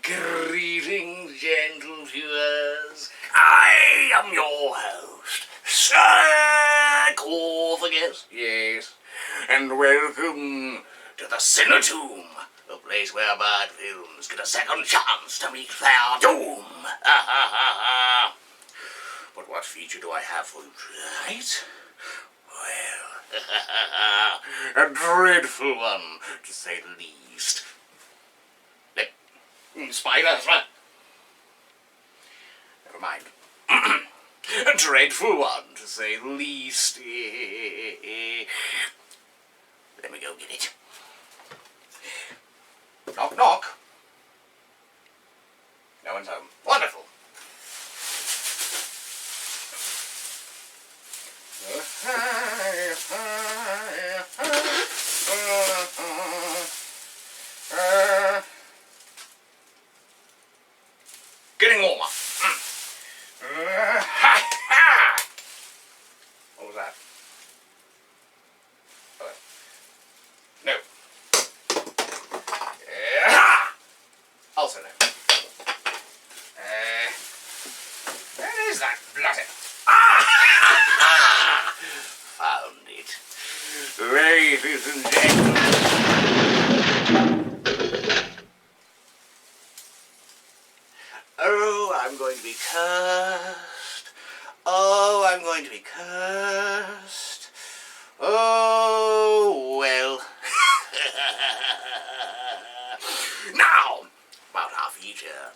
Greetings, gentle viewers. I am your host, Sarcophagus, yes, and welcome to the Cinetomb, a place where bad films get a second chance to meet their doom. But what feature do I have for you tonight? Well, a dreadful one, to say the least. Spiders, right? Never mind. A dreadful one, to say the least. Let me go get it. Knock, knock. No one's home. Wonderful. Getting warmer. What was that? No. Also no. Where is that bloody? Found it. Ladies and gentlemen. Oh, I'm going to be cursed. Oh, I'm going to be cursed. Oh, well. Now, about our feature.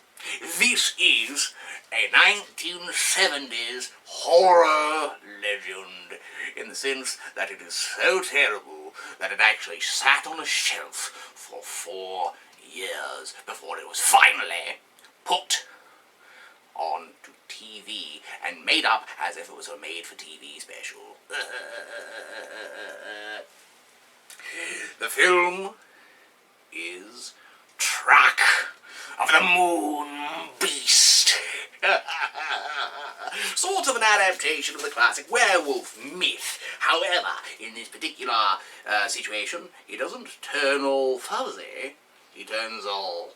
This is a 1970s horror legend, in the sense that it is so terrible that it actually sat on a shelf for 4 years before it was finally put on to TV and made up as if it was a made-for-TV special. The film is Track of the Moon Beast. Sort of an adaptation of the classic werewolf myth. However, in this particular situation, he doesn't turn all fuzzy. He turns all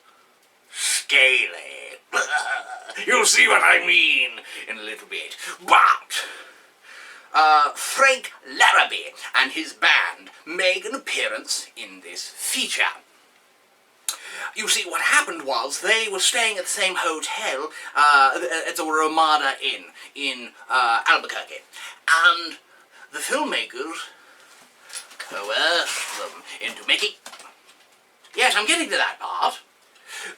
scaly. You'll see what I mean in a little bit. But Frank Larrabee and his band make an appearance in this feature. You see, what happened was they were staying at the same hotel, at the Ramada Inn in Albuquerque, and the filmmakers coerced them into making... Yes, I'm getting to that part.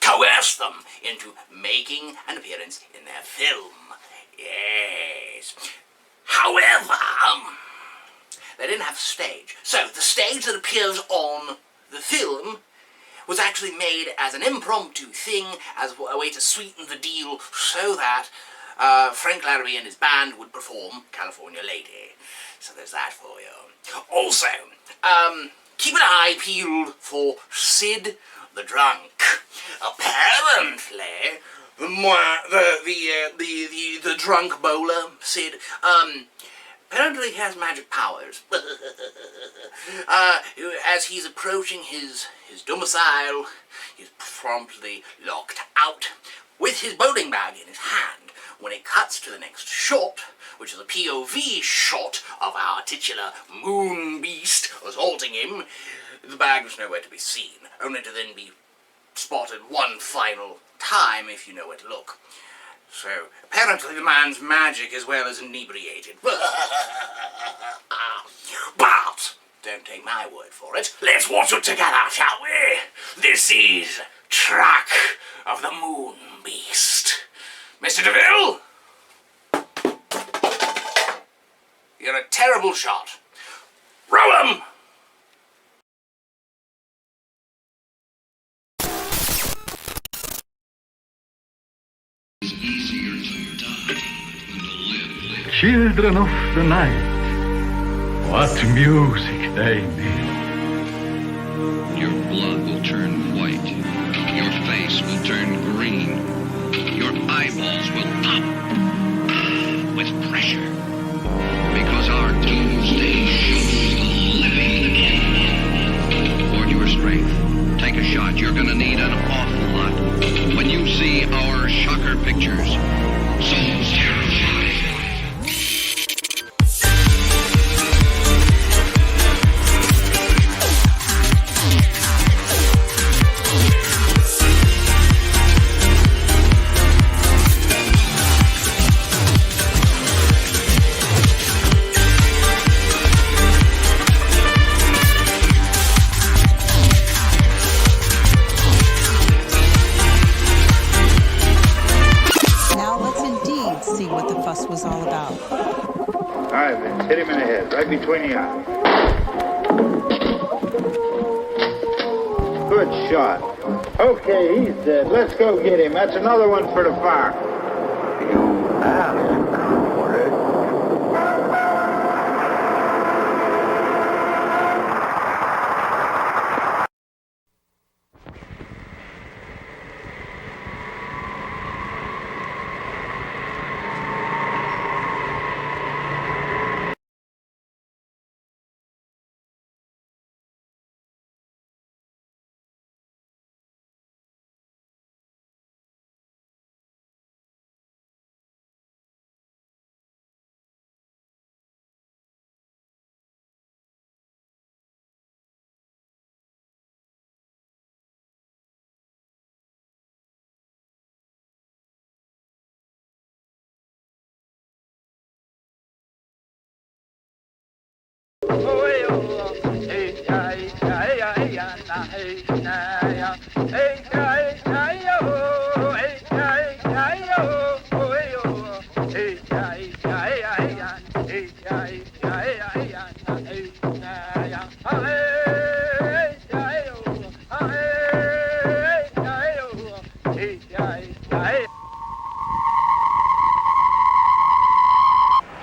Coerced them into making an appearance in their film. Yes. However, they didn't have a stage. So the stage that appears on the film was actually made as an impromptu thing, as a way to sweeten the deal, so that Frank Larrabee and his band would perform California Lady. So there's that for you. Also, keep an eye peeled for Sid the Drunk. Apparently, the drunk bowler, Sid, apparently he has magic powers. As he's approaching his domicile, he's promptly locked out with his bowling bag in his hand. When it cuts to the next shot, which is a POV shot of our titular moon beast assaulting him, the bag was nowhere to be seen, only to then be spotted one final time if you know where to look. So, apparently the man's magic as well as inebriated. But, don't take my word for it. Let's watch it together, shall we? This is Track of the Moon Beast. Mr. DeVille? You're a terrible shot. Roll 'em! Children of the night, what music they make. Your blood will turn white. Your face will turn green. Your eyeballs will pop with pressure. Because our doomsday shows the living for your strength. gonna need an awful lot when you see our shocker pictures. Souls terrified. See what the fuss was all about. All right, Vince, hit him in the head, right between the eyes. Good shot. Okay, he's dead. Let's go get him. That's another one for the fire. You asked for it.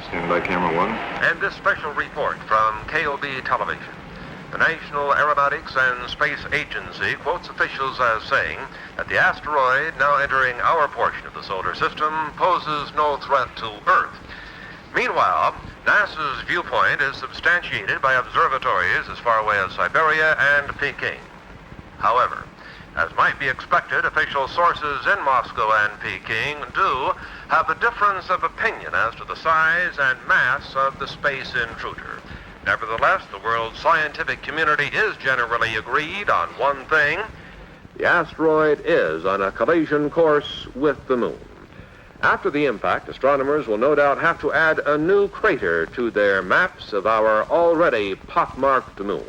Stand by camera one. And this special report from KOB Television. The National Aeronautics and Space Agency quotes officials as saying that the asteroid now entering our portion of the solar system poses no threat to Earth. Meanwhile, NASA's viewpoint is substantiated by observatories as far away as Siberia and Peking. However, as might be expected, official sources in Moscow and Peking do have a difference of opinion as to the size and mass of the space intruder. Nevertheless, the world's scientific community is generally agreed on one thing. The asteroid is on a collision course with the moon. After the impact, astronomers will no doubt have to add a new crater to their maps of our already pockmarked moon.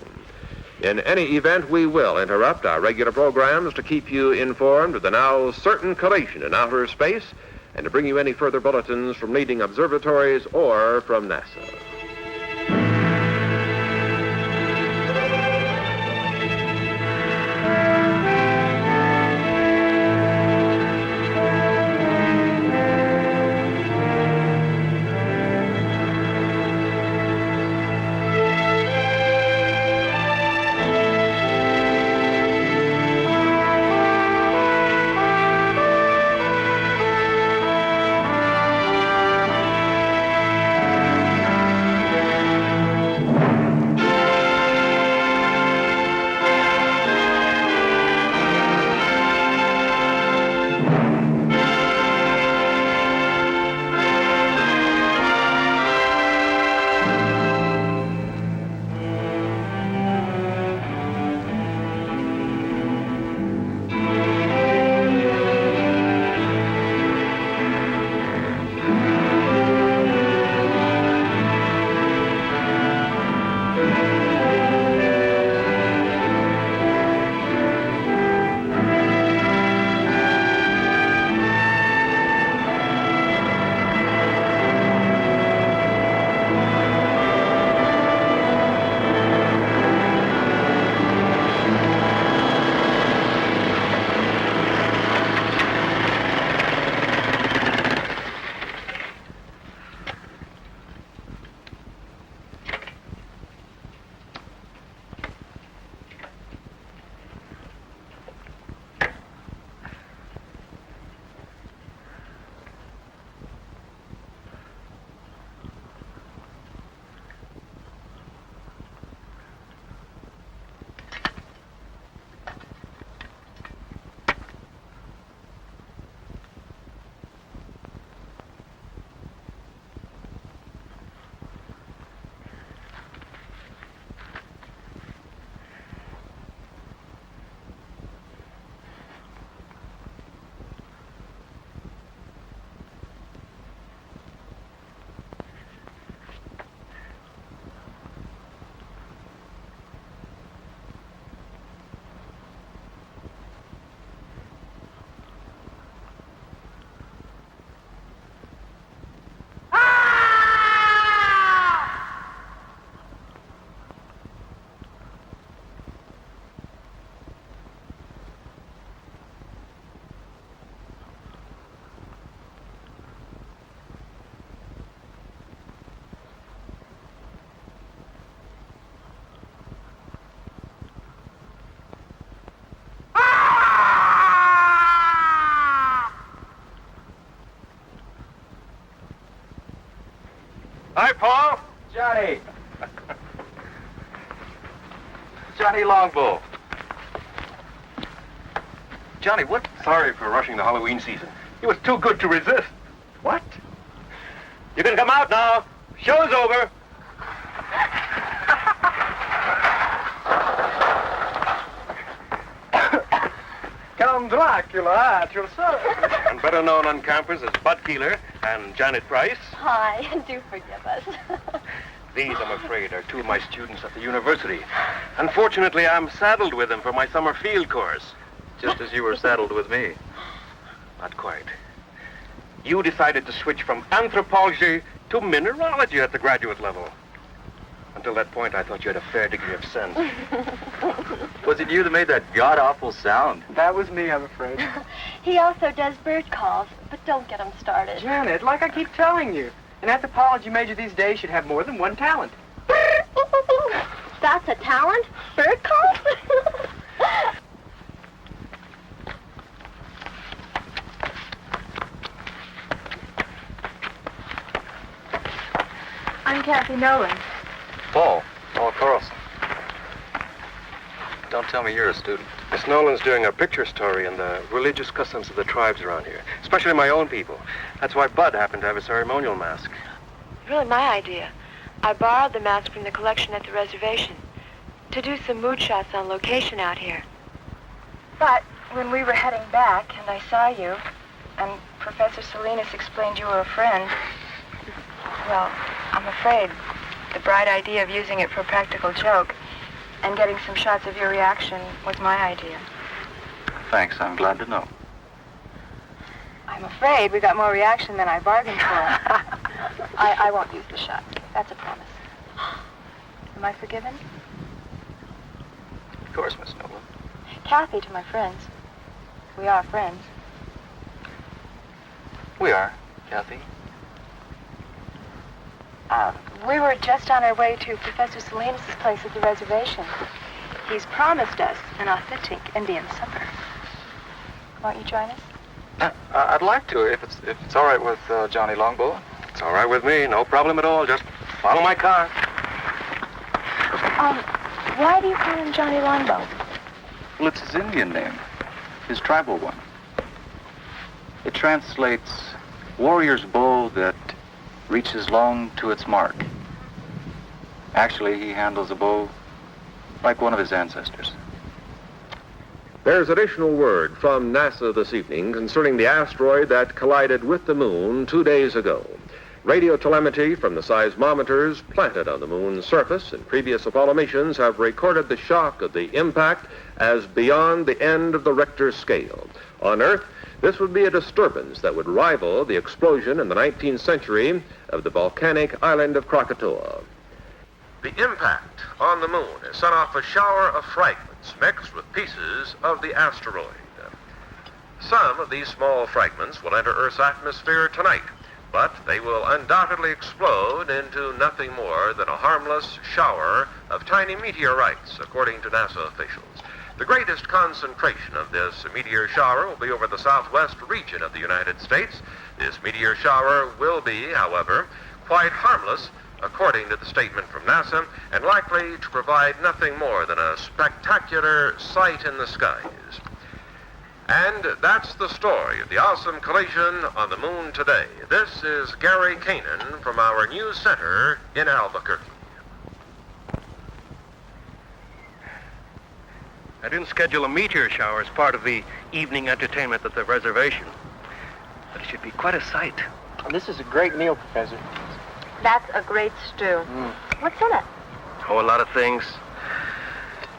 In any event, we will interrupt our regular programs to keep you informed of the now certain collision in outer space and to bring you any further bulletins from leading observatories or from NASA. Johnny Longbow. Johnny, what? Sorry for rushing the Halloween season. It was too good to resist. What? You can come out now. Show's over. Count Dracula at your service. And better known on campus as Bud Keeler and Janet Price. Hi, do forgive us. These, I'm afraid, are two of my students at the university. Unfortunately, I'm saddled with them for my summer field course. Just as you were saddled with me. Not quite. You decided to switch from anthropology to mineralogy at the graduate level. Until that point, I thought you had a fair degree of sense. Was it you that made that god-awful sound? That was me, I'm afraid. He also does bird calls, but don't get him started. Janet, like I keep telling you, an anthropology major these days should have more than one talent. That's a talent? Bird calls? I'm Kathy Nolan. Paul Carlson. Don't tell me you're a student. Miss Nolan's doing a picture story on the religious customs of the tribes around here, especially my own people. That's why Bud happened to have a ceremonial mask. Really my idea. I borrowed the mask from the collection at the reservation to do some mood shots on location out here. But when we were heading back and I saw you, and Professor Salinas explained you were a friend, well, I'm afraid the bright idea of using it for a practical joke and getting some shots of your reaction was my idea. Thanks, I'm glad to know. I'm afraid we got more reaction than I bargained for. I won't use the shots. That's a promise. Am I forgiven? Of course, Miss Nolan. Kathy to my friends. We are friends. We are, Kathy. We were just on our way to Professor Salinas' place at the reservation. He's promised us an authentic Indian supper. Won't you join us? I'd like to, if it's all right with Johnny Longbow. It's all right with me, no problem at all. Just follow my car. Why do you call him Johnny Longbow? Well, it's his Indian name, his tribal one. It translates warrior's bow that reaches long to its mark. Actually, he handles a bow like one of his ancestors. There's additional word from NASA this evening concerning the asteroid that collided with the moon 2 days ago. Radio telemetry from the seismometers planted on the moon's surface in previous Apollo missions have recorded the shock of the impact as beyond the end of the Richter scale. On Earth, this would be a disturbance that would rival the explosion in the 19th century of the volcanic island of Krakatoa. The impact on the moon has sent off a shower of fragments mixed with pieces of the asteroid. Some of these small fragments will enter Earth's atmosphere tonight, but they will undoubtedly explode into nothing more than a harmless shower of tiny meteorites, according to NASA officials. The greatest concentration of this meteor shower will be over the southwest region of the United States. This meteor shower will be, however, quite harmless, according to the statement from NASA, and likely to provide nothing more than a spectacular sight in the skies. And that's the story of the awesome collision on the moon today. This is Gary Kanan from our news center in Albuquerque. I didn't schedule a meteor shower as part of the evening entertainment at the reservation. But it should be quite a sight. This is a great meal, Professor. That's a great stew. What's in it? Oh, a lot of things.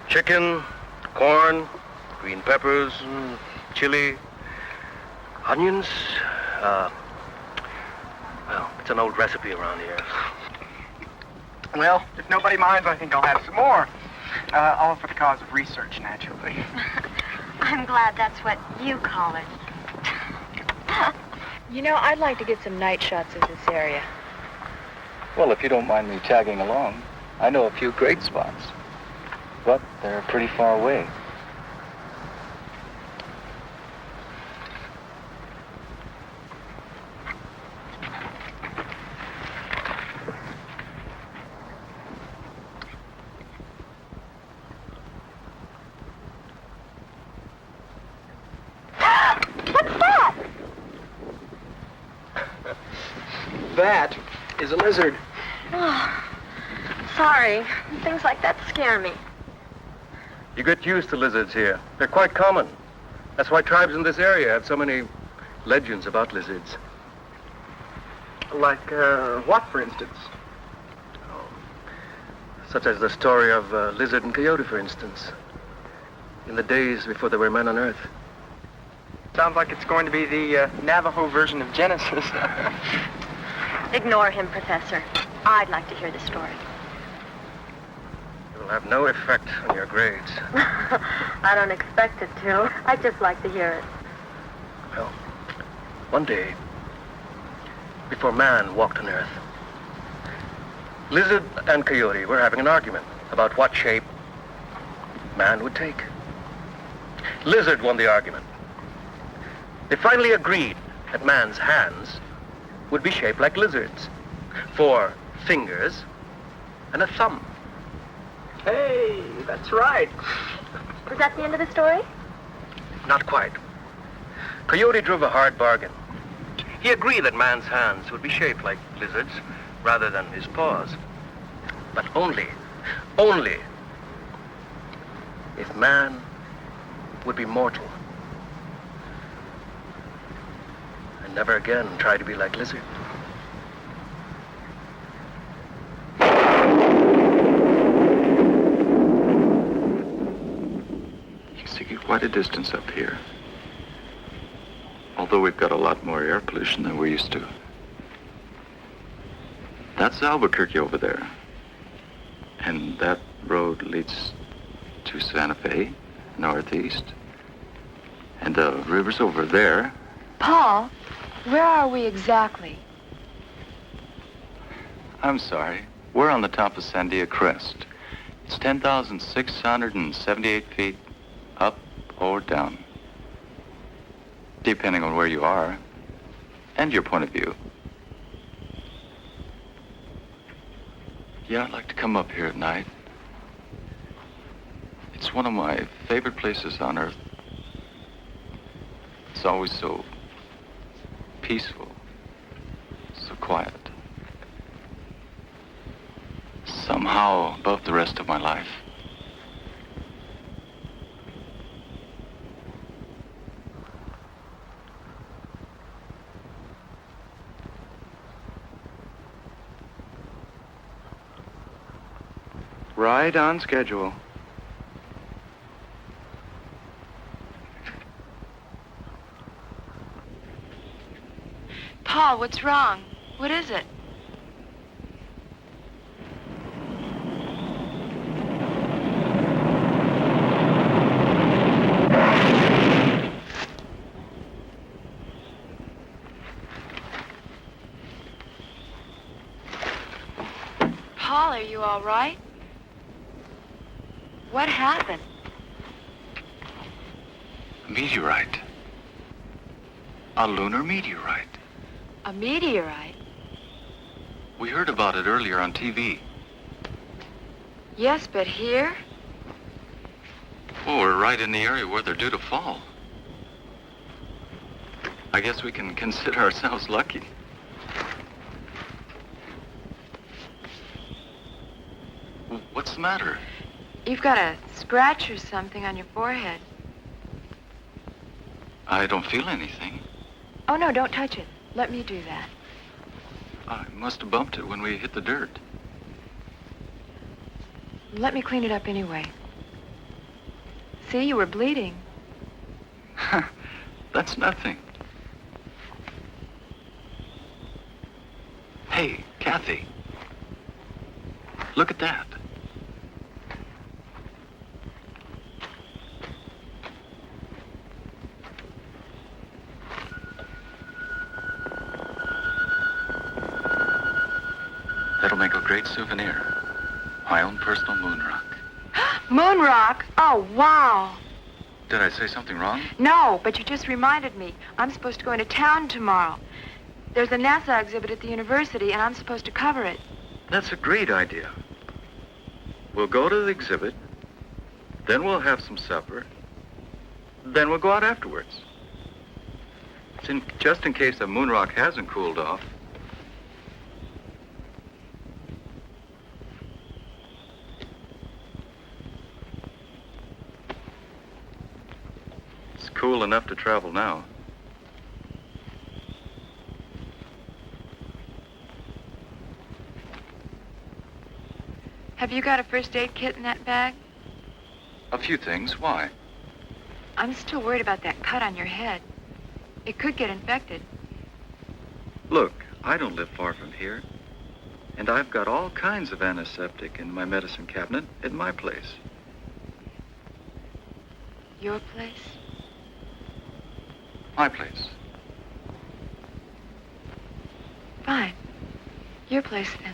Chicken, corn, green peppers, chili, onions. Well, it's an old recipe around here. Well, if nobody minds, I think I'll have some more. All for the cause of research, naturally. I'm glad that's what you call it. You know, I'd like to get some night shots of this area. Well, if you don't mind me tagging along, I know a few great spots. But they're pretty far away. That is a lizard. Oh, sorry. Things like that scare me. You get used to lizards here. They're quite common. That's why tribes in this area have so many legends about lizards. Like, what, for instance? Such as the story of Lizard and Coyote, for instance. In the days before there were men on Earth. Sounds like it's going to be the Navajo version of Genesis. Ignore him, Professor. I'd like to hear the story. It will have no effect on your grades. I don't expect it to. I'd just like to hear it. Well, one day, before man walked on Earth, Lizard and Coyote were having an argument about what shape man would take. Lizard won the argument. They finally agreed that man's hands would be shaped like lizards. 4 fingers and a thumb. Hey, that's right. Was that the end of the story? Not quite. Coyote drove a hard bargain. He agreed that man's hands would be shaped like lizards rather than his paws. But only if man would be mortal and never again try to be like lizard. You see quite a distance up here. Although we've got a lot more air pollution than we're used to. That's Albuquerque over there. And that road leads to Santa Fe, northeast. And the river's over there. Paul, where are we exactly? I'm sorry. We're on the top of Sandia Crest. It's 10,678 feet up or down. Depending on where you are and your point of view. Yeah, I'd like to come up here at night. It's one of my favorite places on Earth. It's always so peaceful, so quiet. Somehow above the rest of my life. Right on schedule. Paul, what's wrong? What is it? Paul, are you all right? What happened? A meteorite. A lunar meteorite. A meteorite? We heard about it earlier on TV. Yes, but here? Oh, we're right in the area where they're due to fall. I guess we can consider ourselves lucky. What's the matter? You've got a scratch or something on your forehead. I don't feel anything. Oh, no, don't touch it. Let me do that. I must have bumped it when we hit the dirt. Let me clean it up anyway. See, you were bleeding. That's nothing. Hey, Kathy. Look at that. That'll make a great souvenir. My own personal moon rock. Moon rock? Oh, wow. Did I say something wrong? No, but you just reminded me. I'm supposed to go into town tomorrow. There's a NASA exhibit at the university, and I'm supposed to cover it. That's a great idea. We'll go to the exhibit, then we'll have some supper, then we'll go out afterwards. Just in case the moon rock hasn't cooled off, cool enough to travel now. Have you got a first aid kit in that bag? A few things. Why? I'm still worried about that cut on your head. It could get infected. Look, I don't live far from here. And I've got all kinds of antiseptic in my medicine cabinet at my place. Your place? My place. Fine. Your place, then.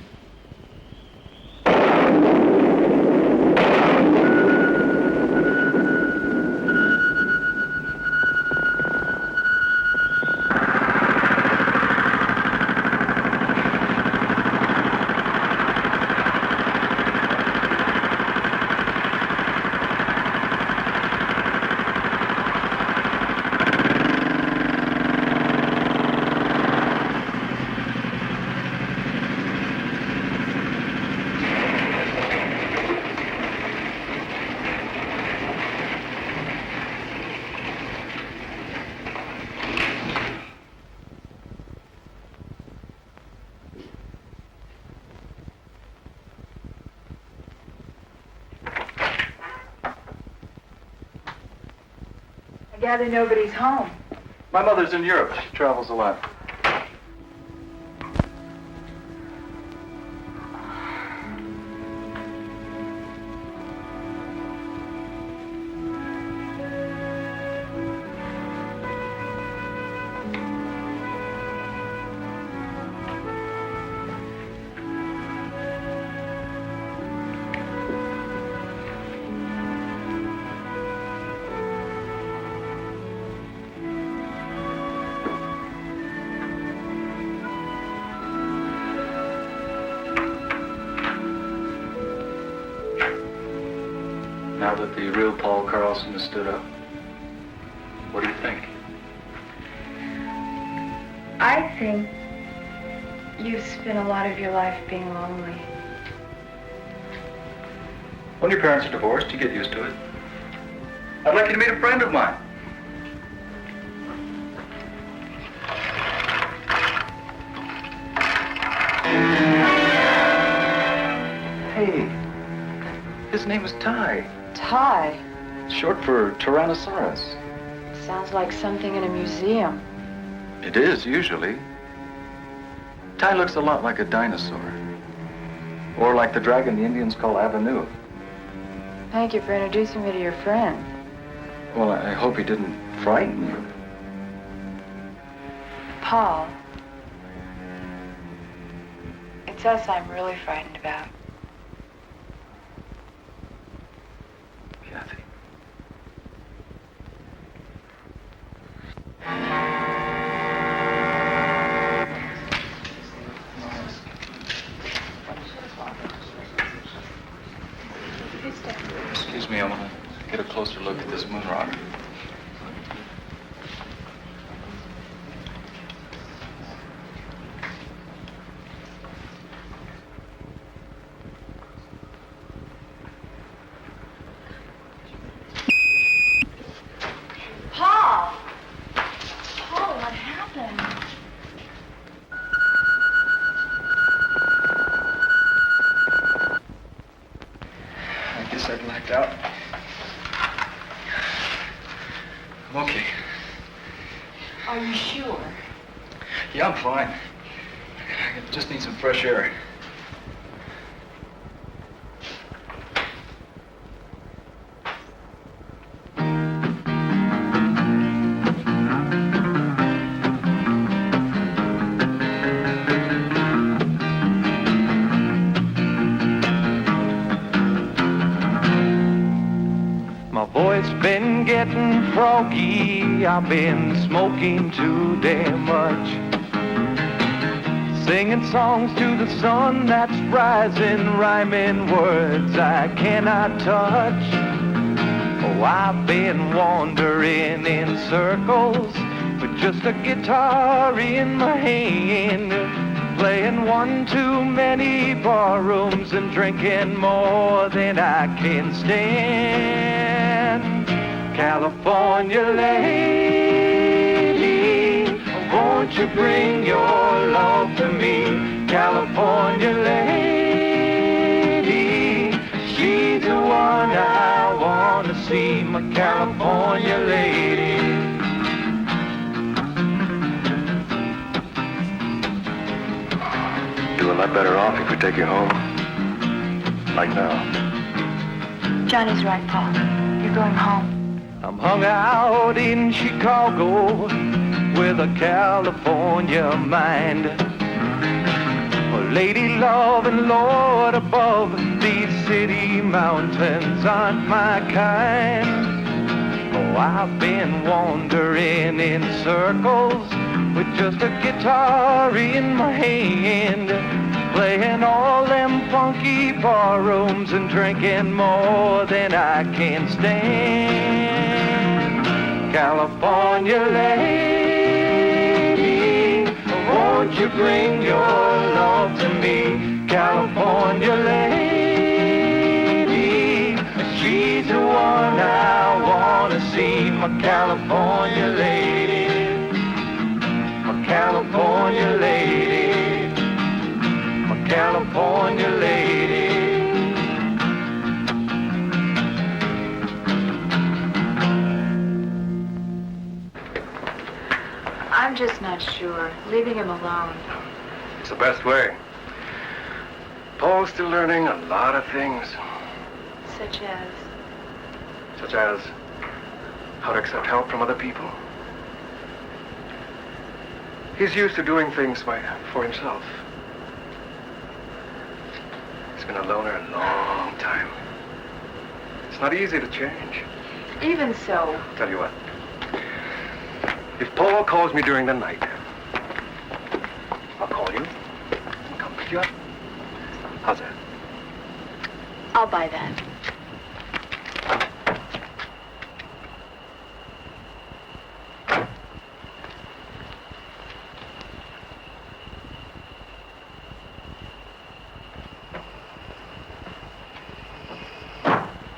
I gather nobody's home. My mother's in Europe. She travels a lot. Now that the real Paul Carlson has stood up, what do you think? I think you've spent a lot of your life being lonely. When your parents are divorced, you get used to it. I'd like you to meet a friend of mine. Hey, his name is Ty. Ty? Short for Tyrannosaurus. Sounds like something in a museum. It is, usually. Ty looks a lot like a dinosaur. Or like the dragon the Indians call Avenue. Thank you for introducing me to your friend. Well, I hope he didn't frighten you. Paul. It's us I'm really frightened about. Kathy. Excuse me, I want to get a closer look at this moon rock. Paul! Paul, what happened? I guess I blacked out. I'm okay. Are you sure? Yeah, I'm fine. I just need some fresh air. My voice been getting froggy, I've been smoking too damn much. Singing songs to the sun that's rising, rhyming words I cannot touch. Oh, I've been wandering in circles with just a guitar in my hand, playing one too many bar rooms and drinking more than I can stand. California lady, won't you bring your love to me? California lady, she's the one I want to see, my California lady. Do a lot better off if we take you home. Like now. Johnny's right, Paul. You're going home. I'm hung out in Chicago with a California mind. A lady loving Lord above, these city mountains aren't my kind. Oh, I've been wandering in circles with just a guitar in my hand, playing all them funky bar rooms and drinking more than I can stand. California lady, won't you bring your love to me? California lady, she's the one I want to see, my California lady, my California lady, my California lady. I'm just not sure. Leaving him alone. It's the best way. Paul's still learning a lot of things. Such as? Such as how to accept help from other people. He's used to doing things for himself. He's been a loner a long time. It's not easy to change. Even so. Tell you what. If Paul calls me during the night, I'll call you and come pick you up. How's that? I'll buy that.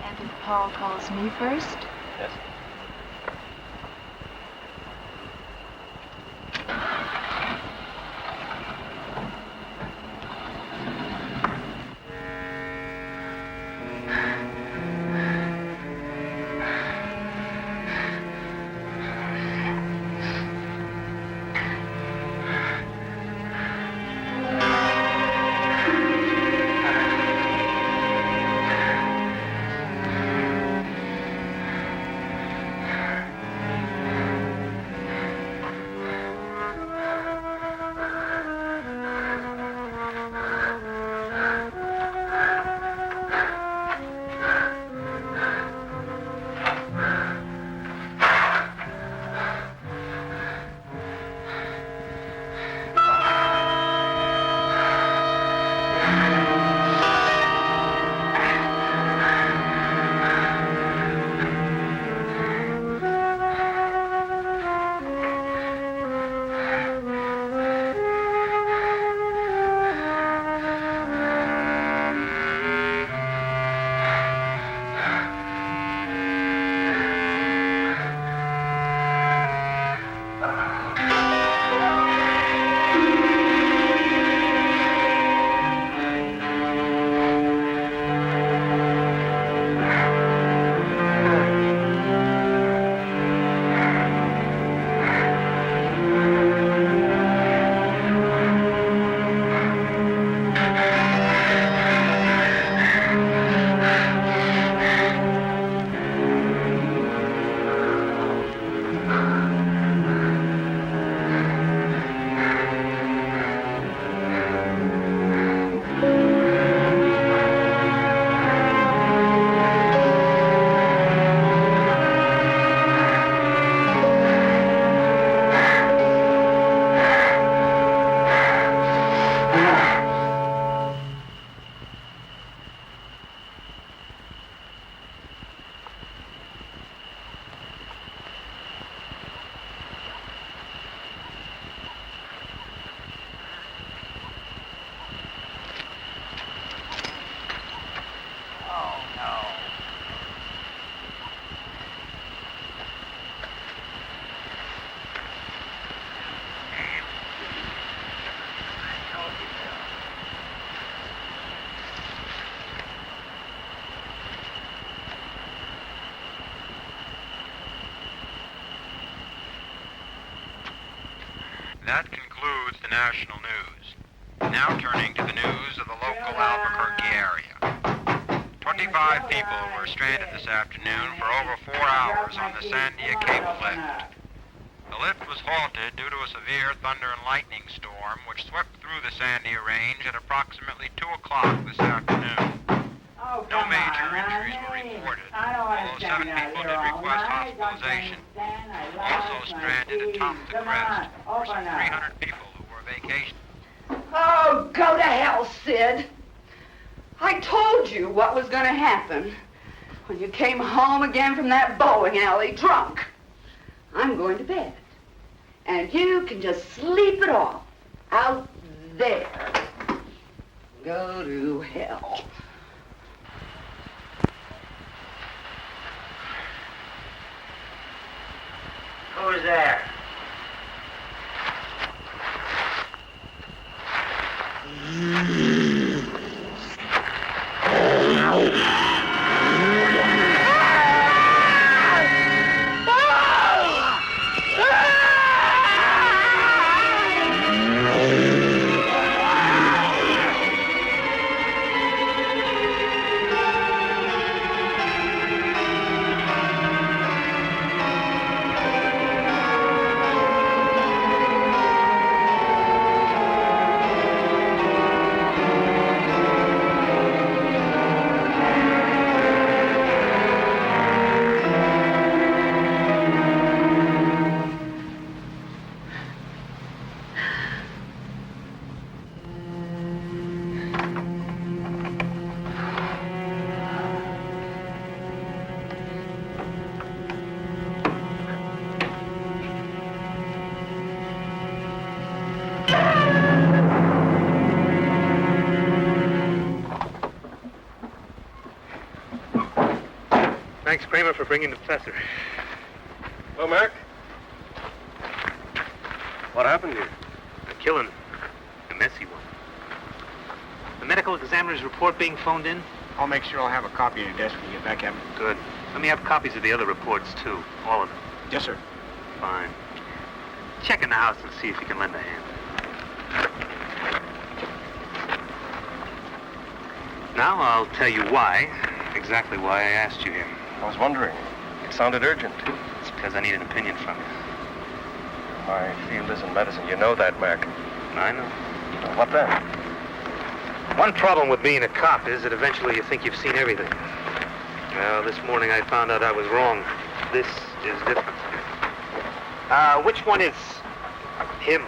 And if Paul calls me first? Yes. That concludes the national news. Now turning to the news of the local Albuquerque area. 25 people were stranded this afternoon for over 4 hours on the Sandia Cable lift. The lift was halted due to a severe thunder and lightning storm which swept through the Sandia Range at approximately 2 o'clock this afternoon. No major injuries were reported, although 7 people did request hospitalization. Also stranded at Thompson Crest were some 300 people who were vacationing. Oh, go to hell, Sid. I told you what was going to happen when you came home again from that bowling alley drunk. I'm going to bed. And you can just sleep it off out there. Go to hell. Who's there? Thanks, Kramer, for bringing the professor. Well, Mac? What happened here? A killing. A messy one. The medical examiner's report being phoned in? I'll make sure I'll have a copy in your desk when you get back, Captain. Good. Let me have copies of the other reports, too. All of them. Yes, sir. Fine. Check in the house and see if you can lend a hand. Now I'll tell you why, exactly why I asked you here. I was wondering. It sounded urgent. It's because I need an opinion from you. My field isn't medicine. You know that, Mac. I know. Well, what then? One problem with being a cop is that eventually you think you've seen everything. Well, this morning I found out I was wrong. This is different. Which one is him?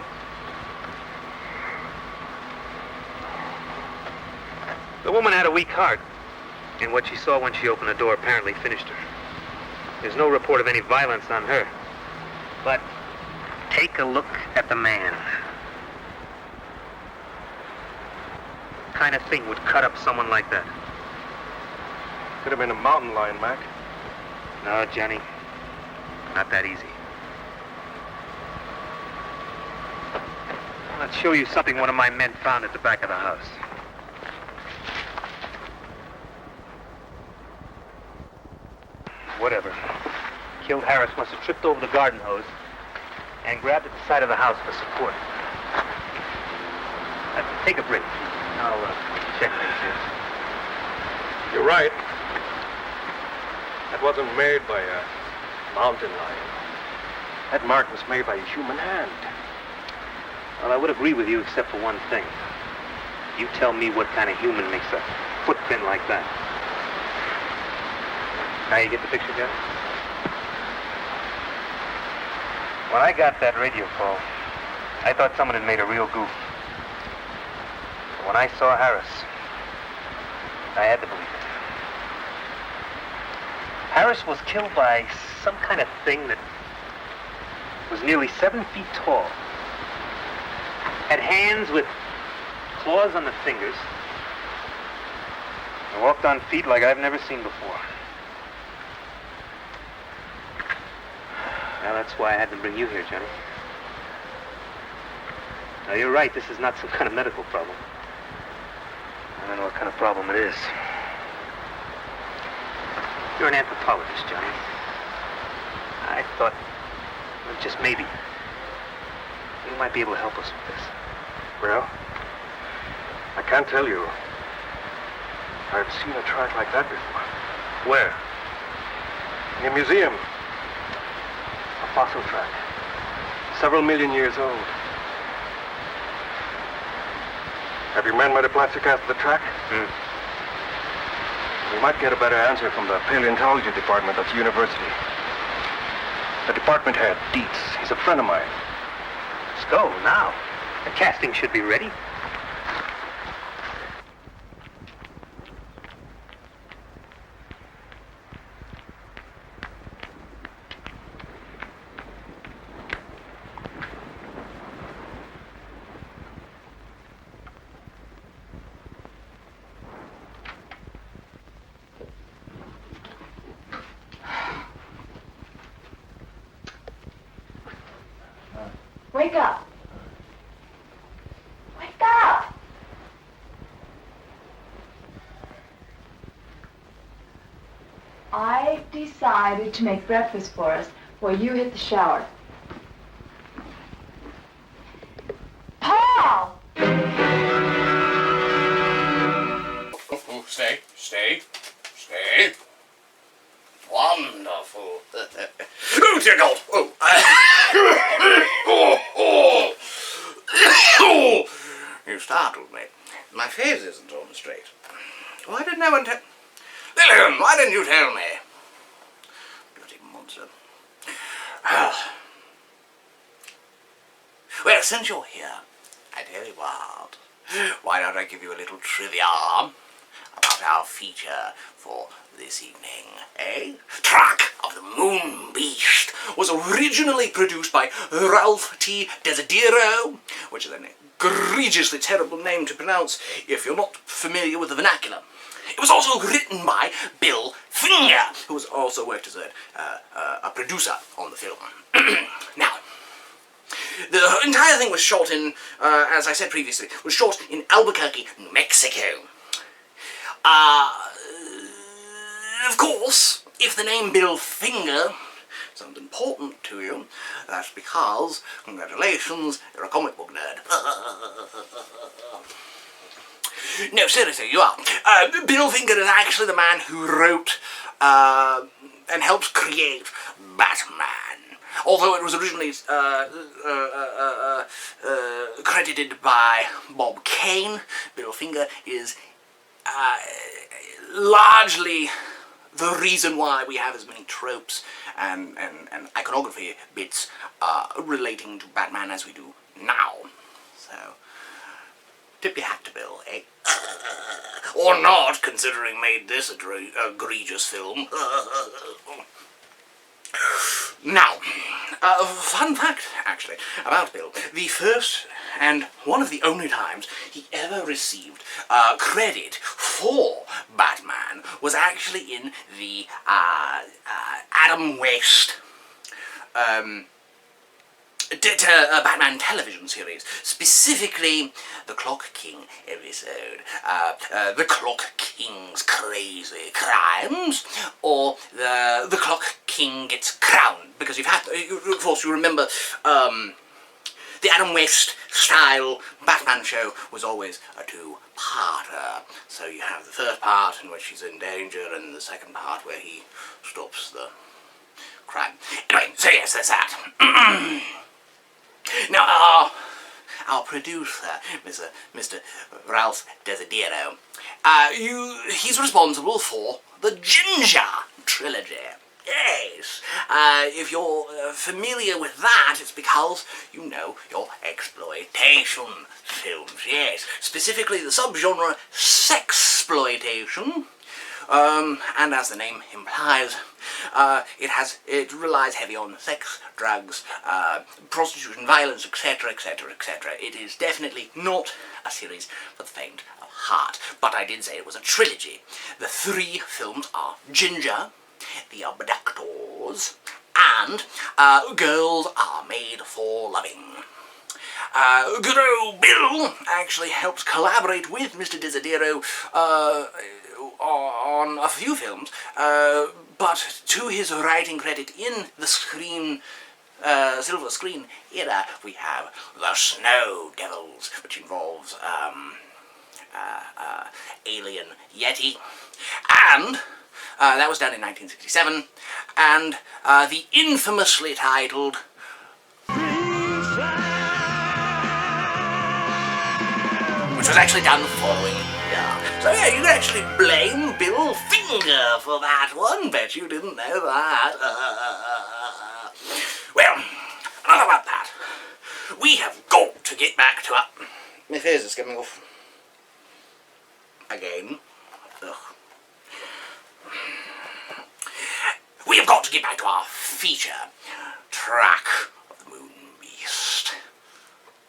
The woman had a weak heart, and what she saw when she opened the door apparently finished her. There's no report of any violence on her. But take a look at the man. What kind of thing would cut up someone like that? Could have been a mountain lion, Mac. No, Johnny. Not that easy. Let's show you something one of my men found at the back of the house. Whatever. Killed Harris must have tripped over the garden hose and grabbed at the side of the house for support. Take a break. I'll check things here. You're right. That wasn't made by a mountain lion. That mark was made by a human hand. Well, I would agree with you except for one thing. You tell me what kind of human makes a footprint like that. Now you get the picture, Jeff? When I got that radio call, I thought someone had made a real goof. But when I saw Harris, I had to believe it. Harris was killed by some kind of thing that was nearly 7 feet tall. Had hands with claws on the fingers. And walked on feet like I've never seen before. Now that's why I had to bring you here, Johnny. Now you're right, this is not some kind of medical problem. I don't know what kind of problem it is. You're an anthropologist, Johnny. I thought, well, just maybe, You might be able to help us with this. Well, I can't tell you. I've seen a track like that before. Where? In a museum. A fossil track. Several million years old. Have your men made a plastic cast of the track? We might get a better answer from the paleontology department at the university. The department head, Dietz, he's a friend of mine. Let's go now. The casting should be ready. Wake up. Wake up. I decided to make breakfast for us while you hit the shower. Paul! Oh, stay. Wonderful. Oh, dear God. Oh. You startled me. My face isn't on straight. Why didn't no one tell... Lillian, why didn't you tell me? Bloody monster. Well, since you're here, I tell you what. Why don't I give you a little trivia about our feature for this evening, eh? Track of the Moon Beast was originally produced by Ralph T. Desidero, which is an egregiously terrible name to pronounce if you're not familiar with the vernacular. It was also written by Bill Finger, who has also worked as a producer on the film. Now, the entire thing was shot in, as I said previously, was shot in Albuquerque, New Mexico. Of course, if the name Bill Finger sounds important to you, that's because, congratulations, you're a comic book nerd. No, seriously, you are. Bill Finger is actually the man who wrote and helped create Batman. Although it was originally credited by Bob Kane, Bill Finger is largely the reason why we have as many tropes and iconography bits relating to Batman as we do now. So, tip your hat to Bill, eh? Or not, considering made this egregious film. Now, fun fact, actually, about Bill. The first and one of the only times he ever received credit for Batman was actually in the Adam West Batman television series, specifically the Clock King episode, The Clock King's Crazy Crimes, or the Clock King Gets Crowned, because you've had, of course, you remember, the Adam West style Batman show was always a two-parter. So you have the first part in which he's in danger, and the second part where he stops the crime. Anyway, so yes, there's that. Now, our producer, Mr. Ralph Desidero, he's responsible for the Ginger trilogy. Yes, if you're familiar with that, it's because you know your exploitation films, yes. Specifically the subgenre sexploitation, and as the name implies, it relies heavy on sex, drugs, prostitution, violence, etc., etc., etc. It is definitely not a series for the faint of heart, but I did say it was a trilogy. The three films are Ginger, The Abductors, and Girls Are Made for Loving. Good old Bill actually helps collaborate with Mr. Desidero on a few films, but to his writing credit in the screen silver screen era, we have the Snow Devils, which involves alien Yeti, and that was done in 1967, and the infamously titled which was actually done the following year. So yeah, you can actually blame Bill Finger for that one. Bet you didn't know that. Well, enough about that. We have got to get back to our... My face is coming off. Again. Ugh. We have got to get back to our feature. Track of the Moon Beast.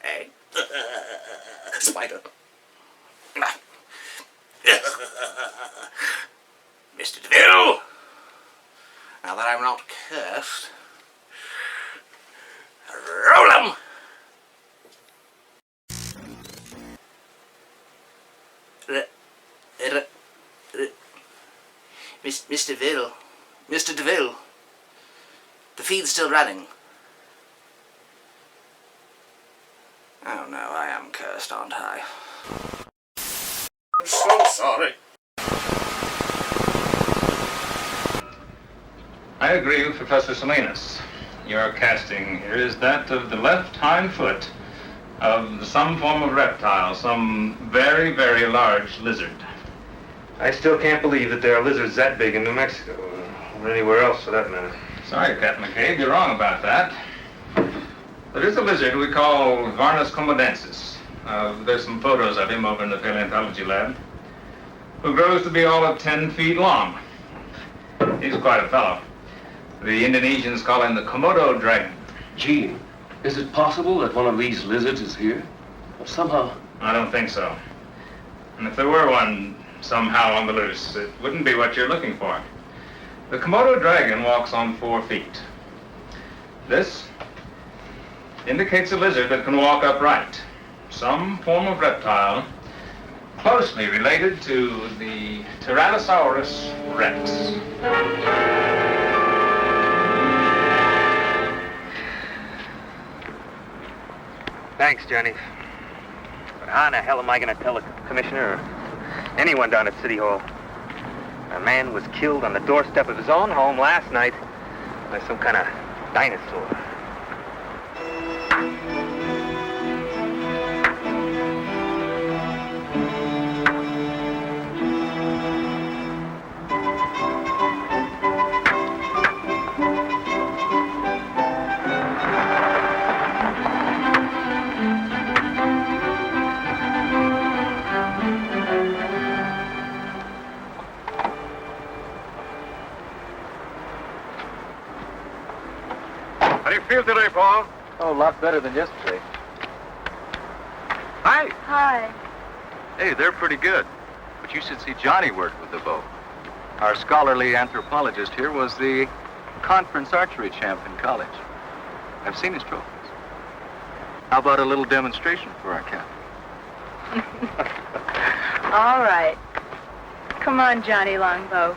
Eh? Spider. Mr. DeVille! Now that I'm not cursed, roll 'em! Mr. DeVille, the feed's still running. Oh no, I am cursed, aren't I? I'm so sorry. I agree with Professor Salinas. Your casting here is that of the left hind foot of some form of reptile, some very, very large lizard. I still can't believe that there are lizards that big in New Mexico, or anywhere else for that matter. Sorry, Captain McCabe, you're wrong about that. There is a lizard we call Varnus comodensis. There's some photos of him over in the paleontology lab, who grows to be all of 10 feet long. He's quite a fellow. The Indonesians call him the Komodo dragon. Gee, is it possible that one of these lizards is here? Or somehow... I don't think so. And if there were one somehow on the loose, it wouldn't be what you're looking for. The Komodo dragon walks on 4 feet. This indicates a lizard that can walk upright. Some form of reptile closely related to the Tyrannosaurus rex. Thanks, Johnny. But how in the hell am I going to tell the commissioner or anyone down at City Hall? A man was killed on the doorstep of his own home last night by some kind of dinosaur. How do you feel today, Paul? Oh, a lot better than yesterday. Hi. Hi. Hey, they're pretty good. But you should see Johnny work with the bow. Our scholarly anthropologist here was the conference archery champ in college. I've seen his trophies. How about a little demonstration for our captain? All right. Come on, Johnny Longbow.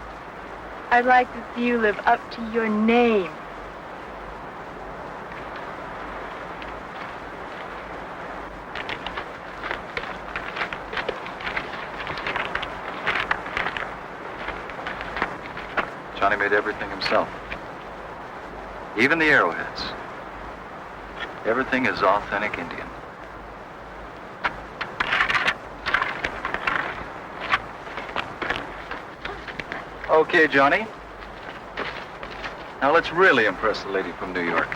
I'd like to see you live up to your name. Johnny made everything himself. Even the arrowheads. Everything is authentic Indian. Okay, Johnny. Now let's really impress the lady from New York.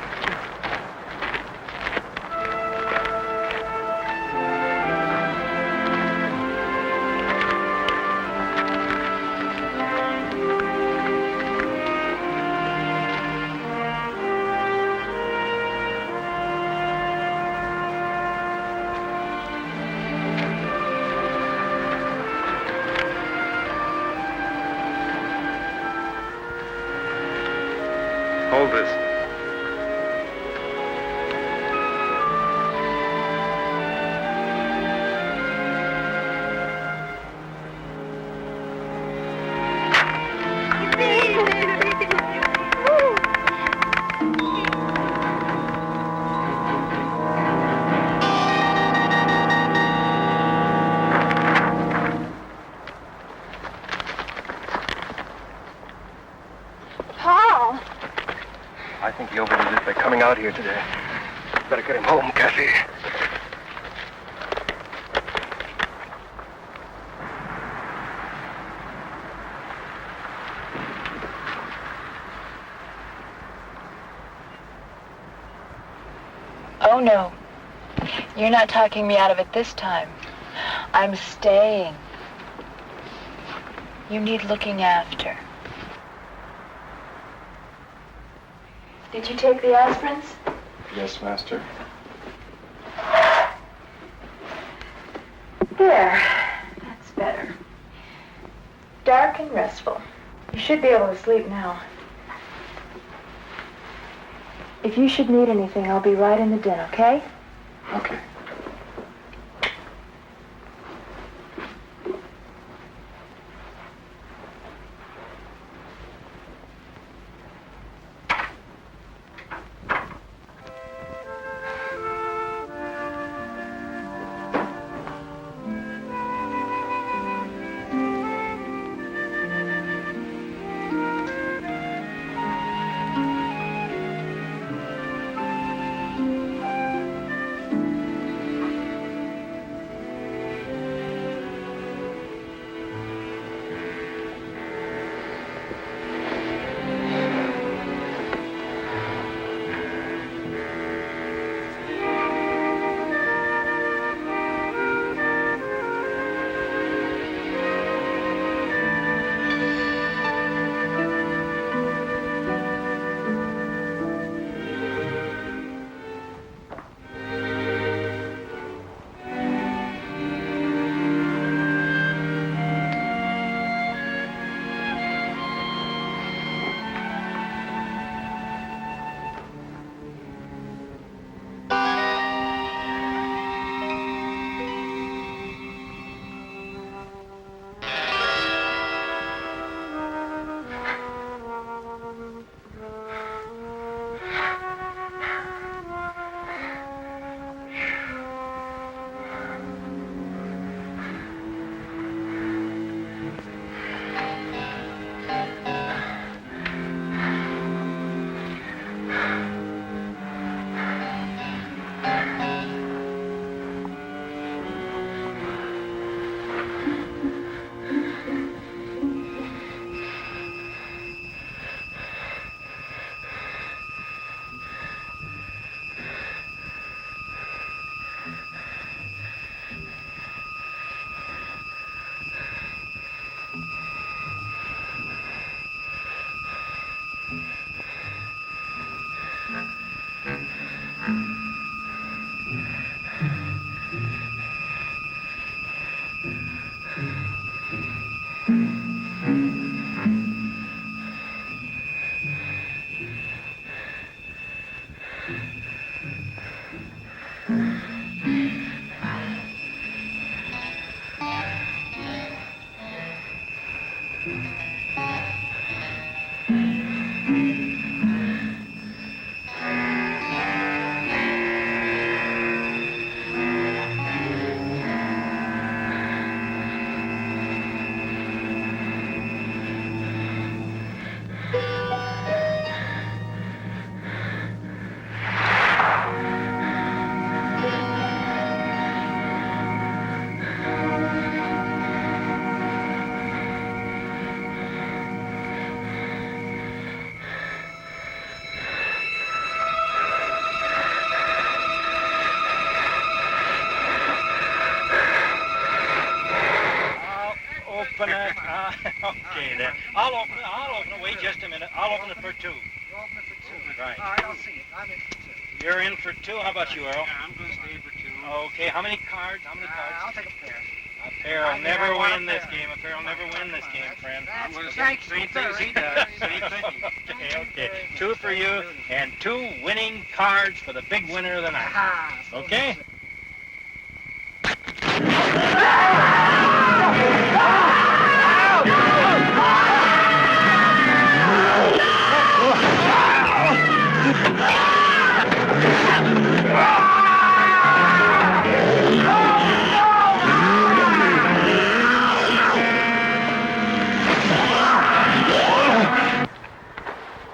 Hold this. They're coming out here today. Better get him home, Kathy. Oh, no. You're not talking me out of it this time. I'm staying. You need looking after. Did you take the aspirins? Yes, Master. There. That's better. Dark and restful. You should be able to sleep now. If you should need anything, I'll be right in the den, okay? Okay. Okay, then. I'll open it. Wait just a minute. I'll open it for two. You open it for two. Right. All right, I'll see it. I'm in for two. You're in for two. How about you, Earl? Yeah, I'm going to stay for two. Okay, how many cards? How many cards? I'll take a pair. A pair will never win this game. A pair will never win this game, friend. I'm going to say same thing as he does. Same thing. Okay. Two for you and two winning cards for the big winner of the night. Okay?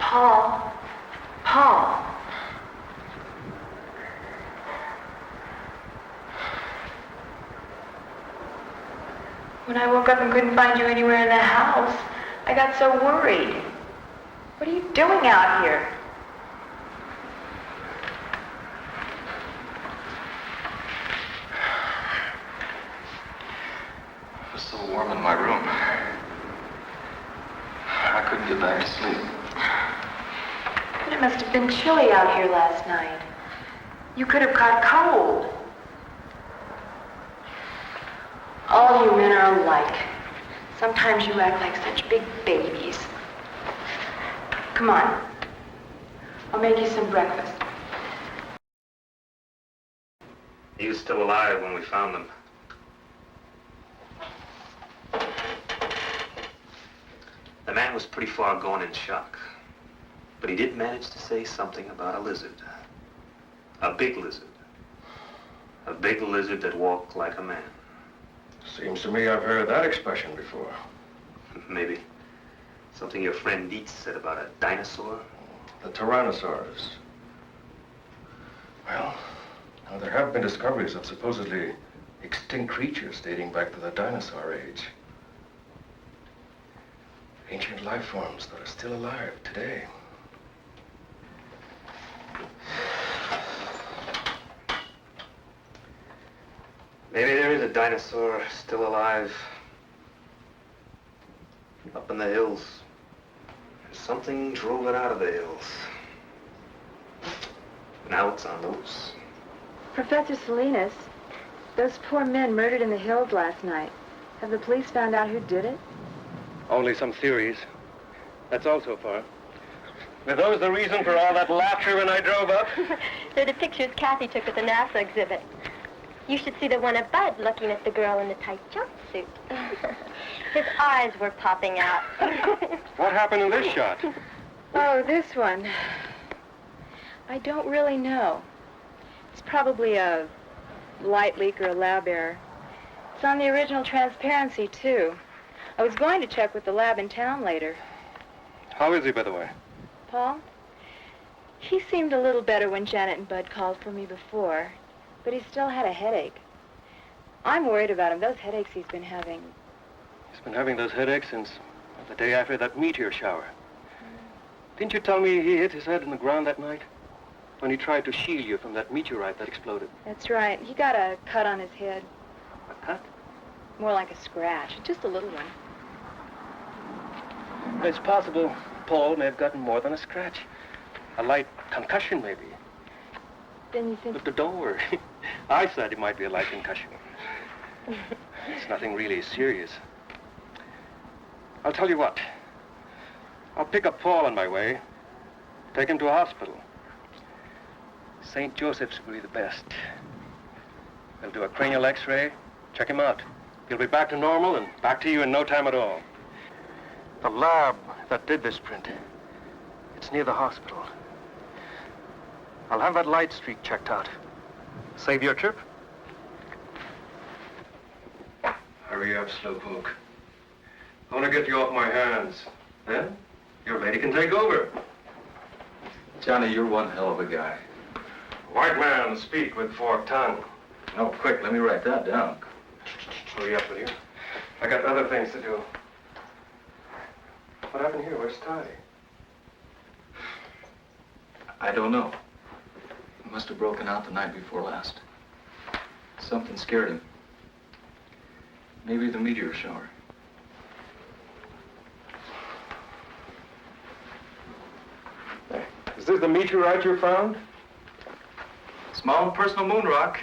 Paul, When I woke up and couldn't find you anywhere in the house, I got so worried. What are you doing out here? It was so warm in my room. I couldn't get back to sleep. But it must have been chilly out here last night. You could have caught cold. All you men are alike. Sometimes you act like such big babies. Come on. I'll make you some breakfast. He was still alive when we found him. The man was pretty far gone in shock. But he did manage to say something about a lizard. A big lizard. A big lizard that walked like a man. Seems to me I've heard that expression before. Maybe. Something your friend Dietz said about a dinosaur? The Tyrannosaurus. Well, now there have been discoveries of supposedly extinct creatures dating back to the dinosaur age. Ancient life forms that are still alive today. Maybe there is a dinosaur still alive. Up in the hills. Something drove it out of the hills. Now it's on the loose. Professor Salinas, those poor men murdered in the hills last night. Have the police found out who did it? Only some theories. That's all so far. Were those the reason for all that laughter when I drove up? They're the pictures Kathy took at the NASA exhibit. You should see the one of Bud looking at the girl in the tight jumpsuit. His eyes were popping out. What happened in this shot? Oh, this one. I don't really know. It's probably a light leak or a lab error. It's on the original transparency, too. I was going to check with the lab in town later. How is he, by the way? Paul? He seemed a little better when Janet and Bud called for me before, but he still had a headache. I'm worried about him. Those headaches he's been having. He's been having those headaches since the day after that meteor shower. Didn't you tell me he hit his head in the ground that night? When he tried to shield you from that meteorite that exploded. That's right. He got a cut on his head. A cut? More like a scratch. Just a little one. It's possible Paul may have gotten more than a scratch. A light concussion, maybe. Then you think... But don't worry. I said it might be a light concussion. It's nothing really serious. I'll tell you what. I'll pick up Paul on my way. Take him to a hospital. St. Joseph's will be the best. They'll do a cranial x-ray, check him out. He'll be back to normal and back to you in no time at all. The lab that did this print, it's near the hospital. I'll have that light streak checked out. Save your trip? Hurry up, Slowpoke. I want to get you off my hands. Then your lady can take over. Johnny, you're one hell of a guy. White man, speak with forked tongue. Oh, quick, let me write that down. Hurry up, will you? I got other things to do. What happened here? Where's Ty? I don't know. He must have broken out the night before last. Something scared him. Maybe the meteor shower. Hey, is this the meteorite you found? Small personal moon rock.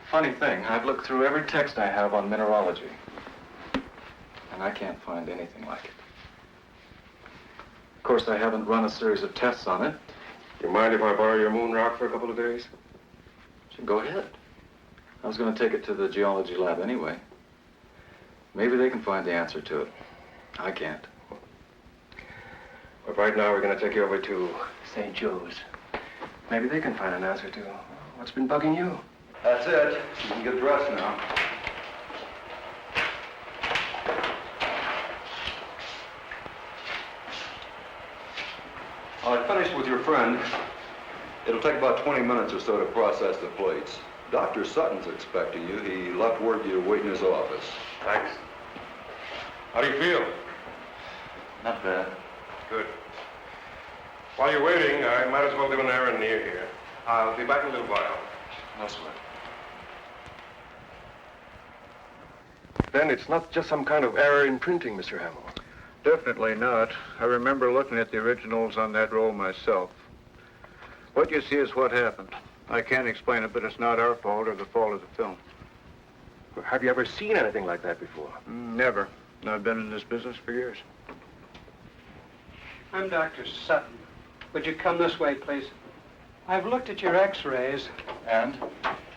Funny thing, I've looked through every text I have on mineralogy, and I can't find anything like it. Of course, I haven't run a series of tests on it. You mind if I borrow your moon rock for a couple of days? Sure, go ahead. I was going to take it to the geology lab anyway. Maybe they can find the answer to it. I can't. But right now, we're going to take you over to St. Joe's. Maybe they can find an answer to what's been bugging you. That's it. You can get dressed now. I finished with your friend. It'll take about 20 minutes or so to process the plates. Dr. Sutton's expecting you. He left word you to wait in his office. Thanks. How do you feel? Not bad. Good. While you're waiting, I might as well do an errand near here. I'll be back in a little while. No sweat. Then it's not just some kind of error in printing, Mr. Hamill. Definitely not. I remember looking at the originals on that roll myself. What you see is what happened. I can't explain it, but it's not our fault or the fault of the film. Have you ever seen anything like that before? Never. I've been in this business for years. I'm Dr. Sutton. Would you come this way, please? I've looked at your x-rays. And?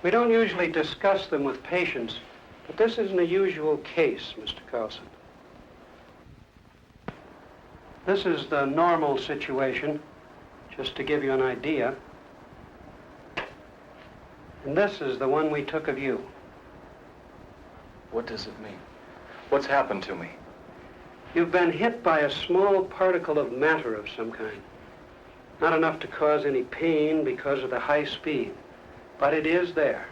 We don't usually discuss them with patients, but this isn't a usual case, Mr. Carlson. This is the normal situation, just to give you an idea. And this is the one we took of you. What does it mean? What's happened to me? You've been hit by a small particle of matter of some kind. Not enough to cause any pain because of the high speed, but it is there.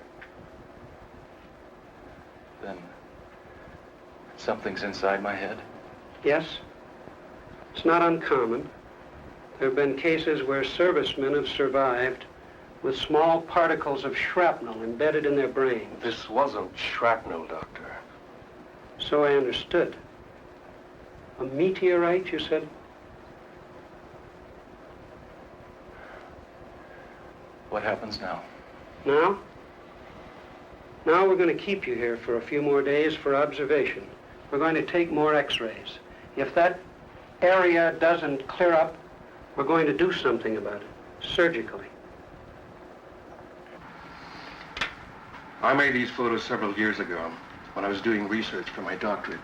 Then something's inside my head? Yes. It's not uncommon. There have been cases where servicemen have survived with small particles of shrapnel embedded in their brains. This wasn't shrapnel, Doctor. So I understood. A meteorite, you said? What happens now? Now? Now we're going to keep you here for a few more days for observation. We're going to take more x-rays. If that area doesn't clear up, we're going to do something about it, surgically. I made these photos several years ago when I was doing research for my doctorate.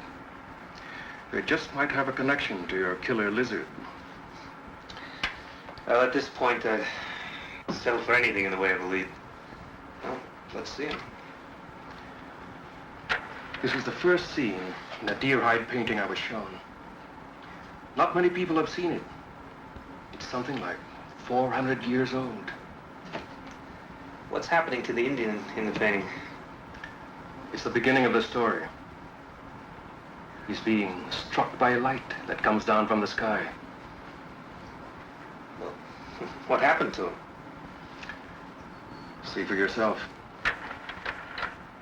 They just might have a connection to your killer lizard. Well, at this point, I'd settle for anything in the way of a lead. Well, let's see him. This was the first scene in the deer hide painting I was shown. Not many people have seen it. It's something like 400 years old. What's happening to the Indian in the painting? It's the beginning of the story. He's being struck by a light that comes down from the sky. Well, what happened to him? See for yourself.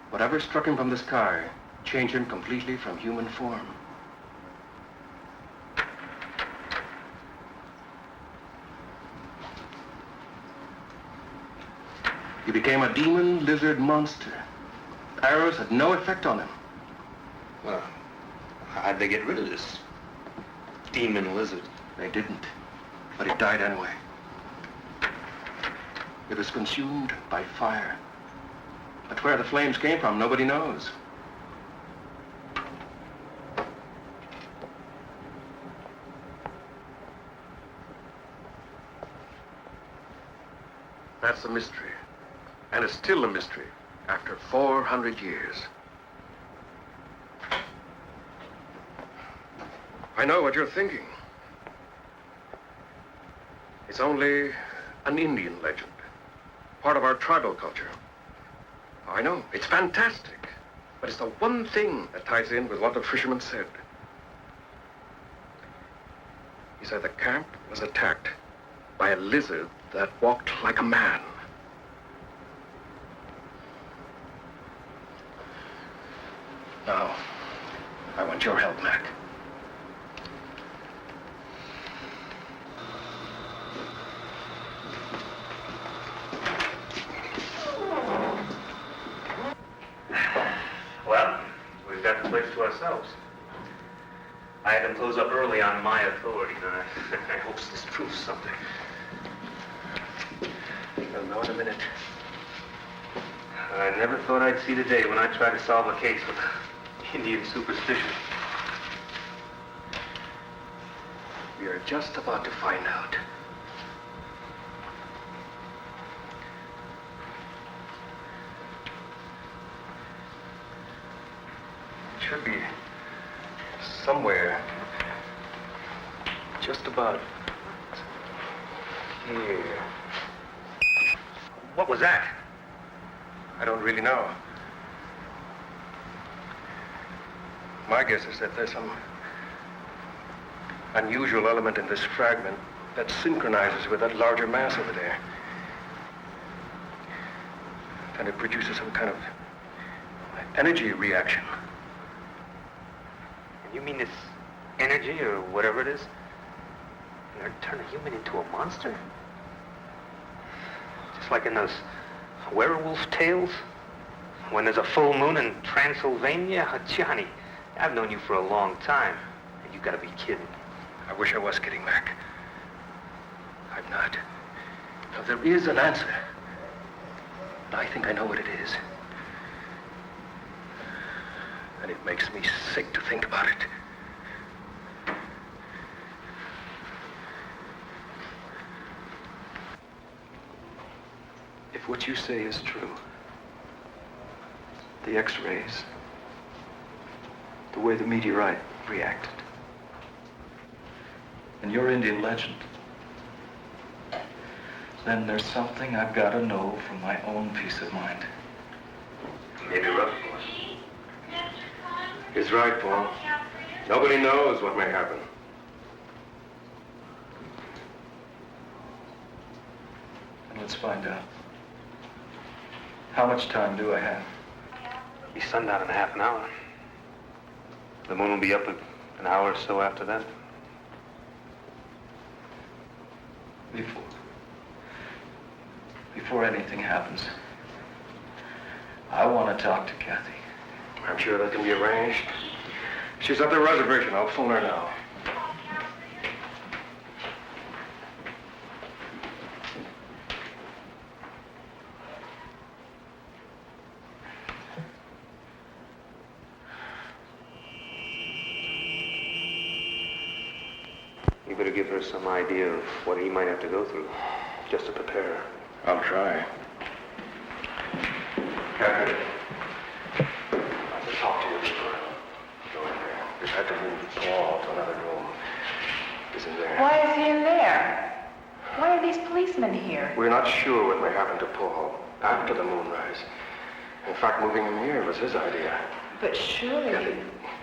Whatever struck him from the sky changed him completely from human form. He became a demon lizard monster. Arrows had no effect on him. Well, how'd they get rid of this demon lizard? They didn't, but it died anyway. It was consumed by fire. But where the flames came from, nobody knows. That's a mystery. And it's still a mystery after 400 years. I know what you're thinking. It's only an Indian legend, part of our tribal culture. I know, it's fantastic, but it's the one thing that ties in with what the fisherman said. He said the camp was attacked by a lizard that walked like a man. Now, I want your help, Mac. Well, we've got the place to ourselves. I had them close up early on my authority, and I hope this proves something. You'll know in a minute. I never thought I'd see the day when I tried to solve a case with Indian superstition. We are just about to find out. It should be somewhere just about here. What was that? I don't really know. My guess is that there's some unusual element in this fragment that synchronizes with that larger mass over there. And it produces some kind of energy reaction. You mean this energy, or whatever it is, gonna turn a human into a monster? Just like in those werewolf tales? When there's a full moon in Transylvania? Johnny, I've known you for a long time, and you gotta be kidding. I wish I was kidding, Mac. I'm not. Now, there is an answer. And I think I know what it is. And it makes me sick to think about it. If what you say is true, the X-rays, the way the meteorite reacted, and your Indian legend, then there's something I've got to know for my own peace of mind. Maybe rough. He's right, Paul. Nobody knows what may happen. And let's find out. How much time do I have? Be sundown in half an hour. The moon will be up an hour or so after that. Before anything happens, I want to talk to Kathy. I'm sure that can be arranged. She's at the reservation. I'll phone her now. You better give her some idea of what he might have to go through, just to prepare her. I'll try. Kathy, I have to talk to you before I go in there. We've had to move Paul to another room. Isn't there? Why is he in there? Why are these policemen here? We're not sure what may happen to Paul after the moonrise. In fact, moving him here was his idea. But surely... Kathy,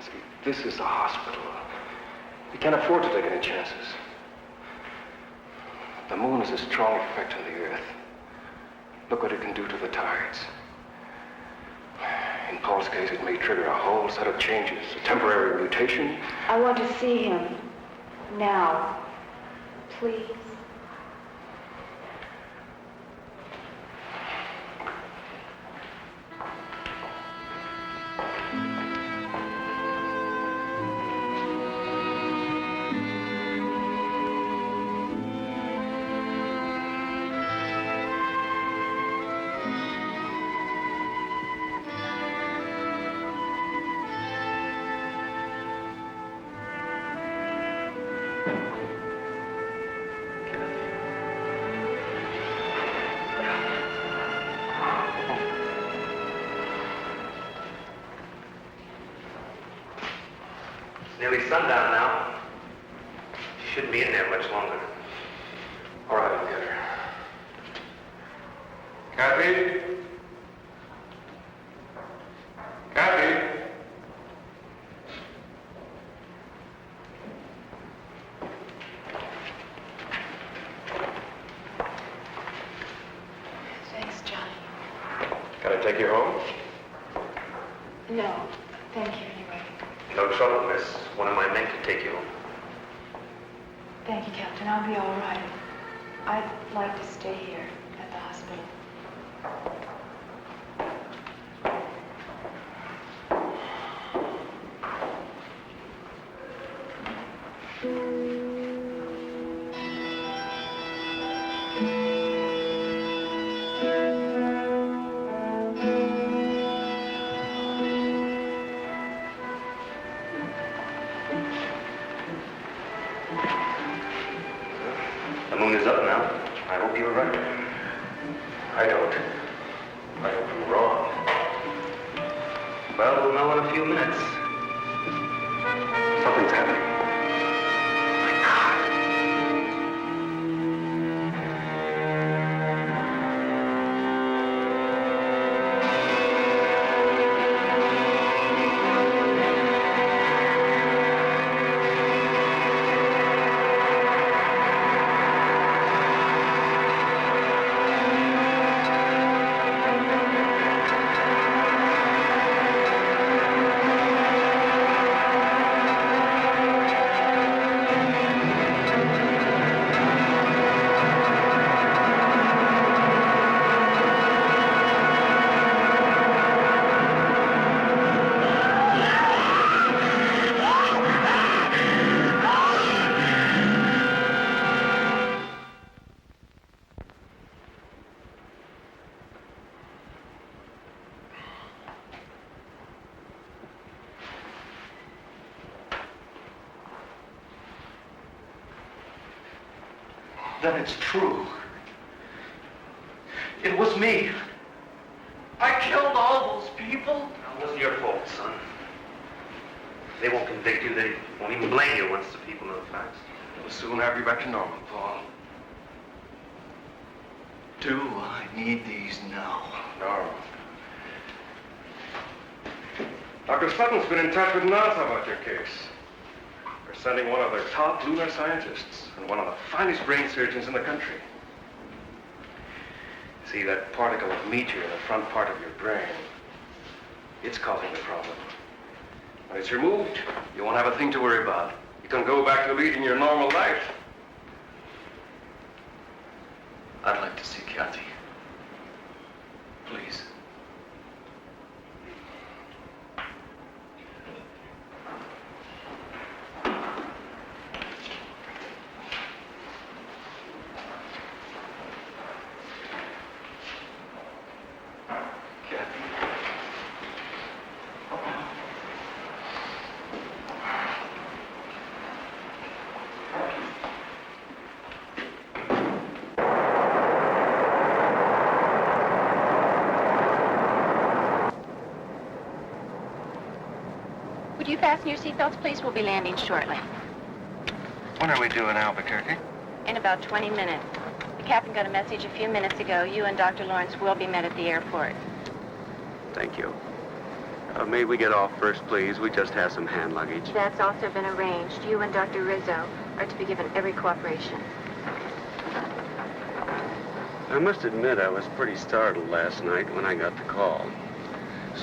see, this is a hospital. We can't afford to take any chances. The moon is a strong effect on the Earth. Look what it can do to the tides. In Paul's case, it may trigger a whole set of changes, a temporary mutation. I want to see him. Now. Please. Nearly sundown now. She shouldn't be in there much longer. All right, I'll get her. Kathy? Kathy? Thanks, Johnny. Can I take you home? No, thank you anyway. No trouble, miss. One of my men can take you home. Thank you, Captain. I'll be all right. I'd like to stay here at the hospital. The moon is up now. I hope you're right. I don't. I hope I'm wrong. Well, we'll know in a few minutes. Something's happening. Then it's true. It was me. I killed all those people. It wasn't your fault, son. They won't convict you. They won't even blame you once the people know the facts. We'll soon have you back to normal, Paul. Do I need these now? No. Dr. Sutton's been in touch with NASA about your case. They're sending one of their top lunar scientists and one of the finest brain surgeons in the country. See, that particle of meteor in the front part of your brain, it's causing the problem. When it's removed, you won't have a thing to worry about. You can go back to leading your normal life. I'd like to see Kathy. Please. Would you fasten your seatbelts, please? We'll be landing shortly. When are we due in Albuquerque? In about 20 minutes. The captain got a message a few minutes ago. You and Dr. Lawrence will be met at the airport. Thank you. May we get off first, please? We just have some hand luggage. That's also been arranged. You and Dr. Rizzo are to be given every cooperation. I must admit I was pretty startled last night when I got the call.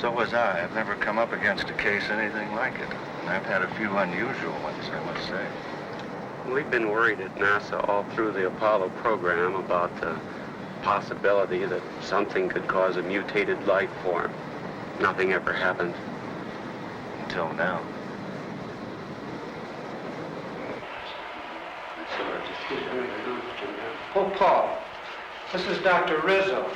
So was I. I've never come up against a case anything like it. And I've had a few unusual ones, I must say. We've been worried at NASA all through the Apollo program about the possibility that something could cause a mutated life form. Nothing ever happened. Until now. Oh, Paul, this is Dr. Rizzo.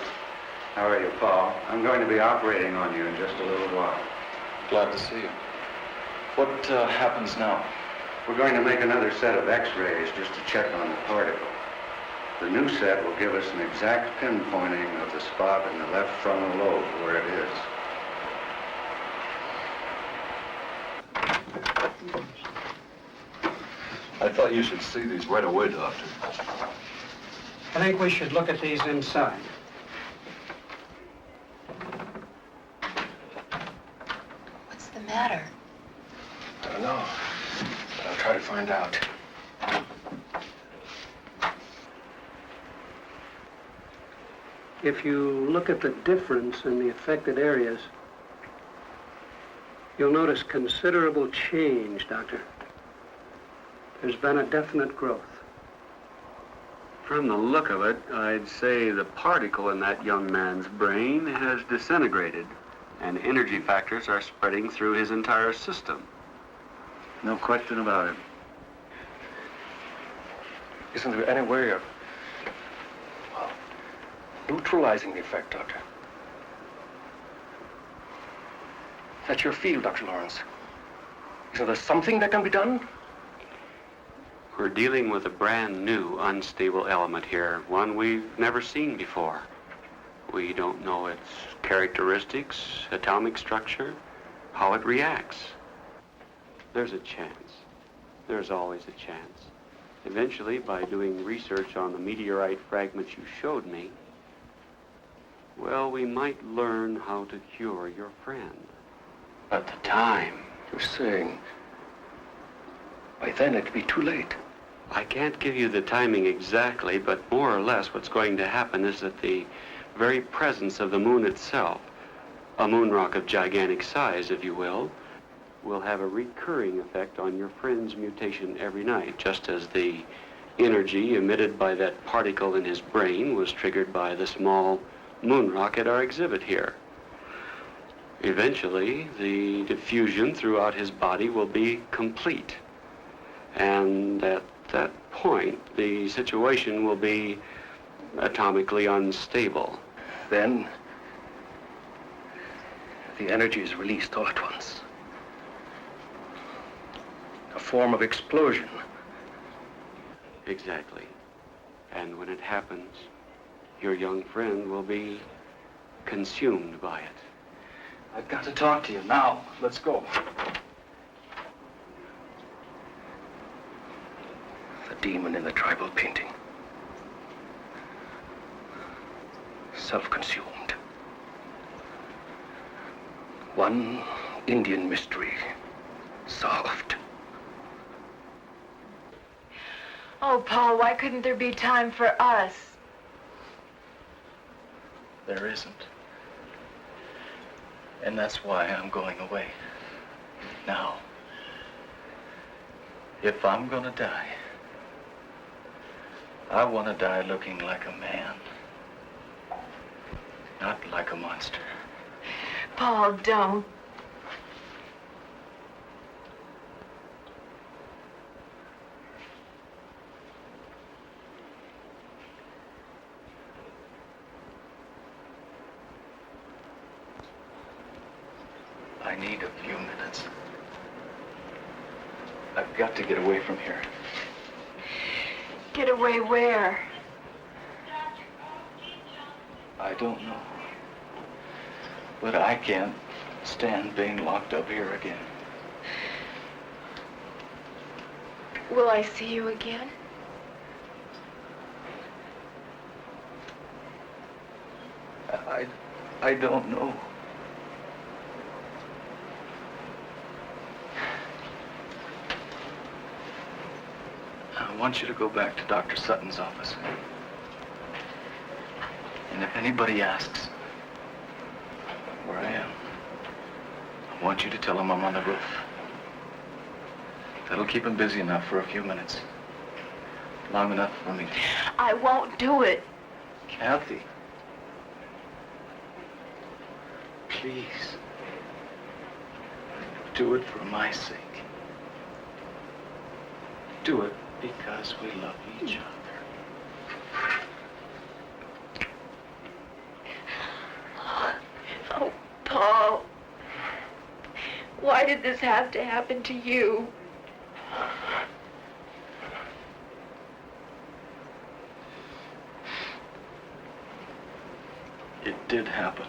How are you, Paul? I'm going to be operating on you in just a little while. Glad to see you. What happens now? We're going to make another set of x-rays just to check on the particle. The new set will give us an exact pinpointing of the spot in the left frontal lobe where it is. I thought you should see these right away, Doctor. I think we should look at these inside. What's the matter? I don't know. But I'll try to find out. If you look at the difference in the affected areas, you'll notice considerable change, Doctor. There's been a definite growth. From the look of it, I'd say the particle in that young man's brain has disintegrated, and energy factors are spreading through his entire system. No question about it. Isn't there any way of neutralizing the effect, Doctor? That's your field, Dr. Lawrence. Isn't there something that can be done? We're dealing with a brand new unstable element here, one we've never seen before. We don't know its characteristics, atomic structure, how it reacts. There's a chance. There's always a chance. Eventually, by doing research on the meteorite fragments you showed me, well, we might learn how to cure your friend. But the time... You're saying by then it'd be too late. I can't give you the timing exactly, but more or less what's going to happen is that the very presence of the moon itself, a moon rock of gigantic size, if you will have a recurring effect on your friend's mutation every night, just as the energy emitted by that particle in his brain was triggered by the small moon rock at our exhibit here. Eventually, the diffusion throughout his body will be complete. And at that point, the situation will be atomically unstable. Then the energy is released all at once. A form of explosion. Exactly. And And when it happens, your young friend will be consumed by it. I've got to talk to you now. Let's go. The demon in the tribal painting. Self-consumed. One Indian mystery solved. Oh, Paul, why couldn't there be time for us? There isn't. And that's why I'm going away. Now, if I'm gonna die, I want to die looking like a man, not like a monster. Paul, don't. I need a few minutes. I've got to get away from here. Get away where? I don't know. But I can't stand being locked up here again. Will I see you again? I don't know. I want you to go back to Dr. Sutton's office. And if anybody asks where I am, I want you to tell them I'm on the roof. That'll keep him busy enough for a few minutes. Long enough for me. I won't do it. Kathy. Please. Do it for my sake. Do it because we love each other. Oh, Paul. Why did this have to happen to you? It did happen.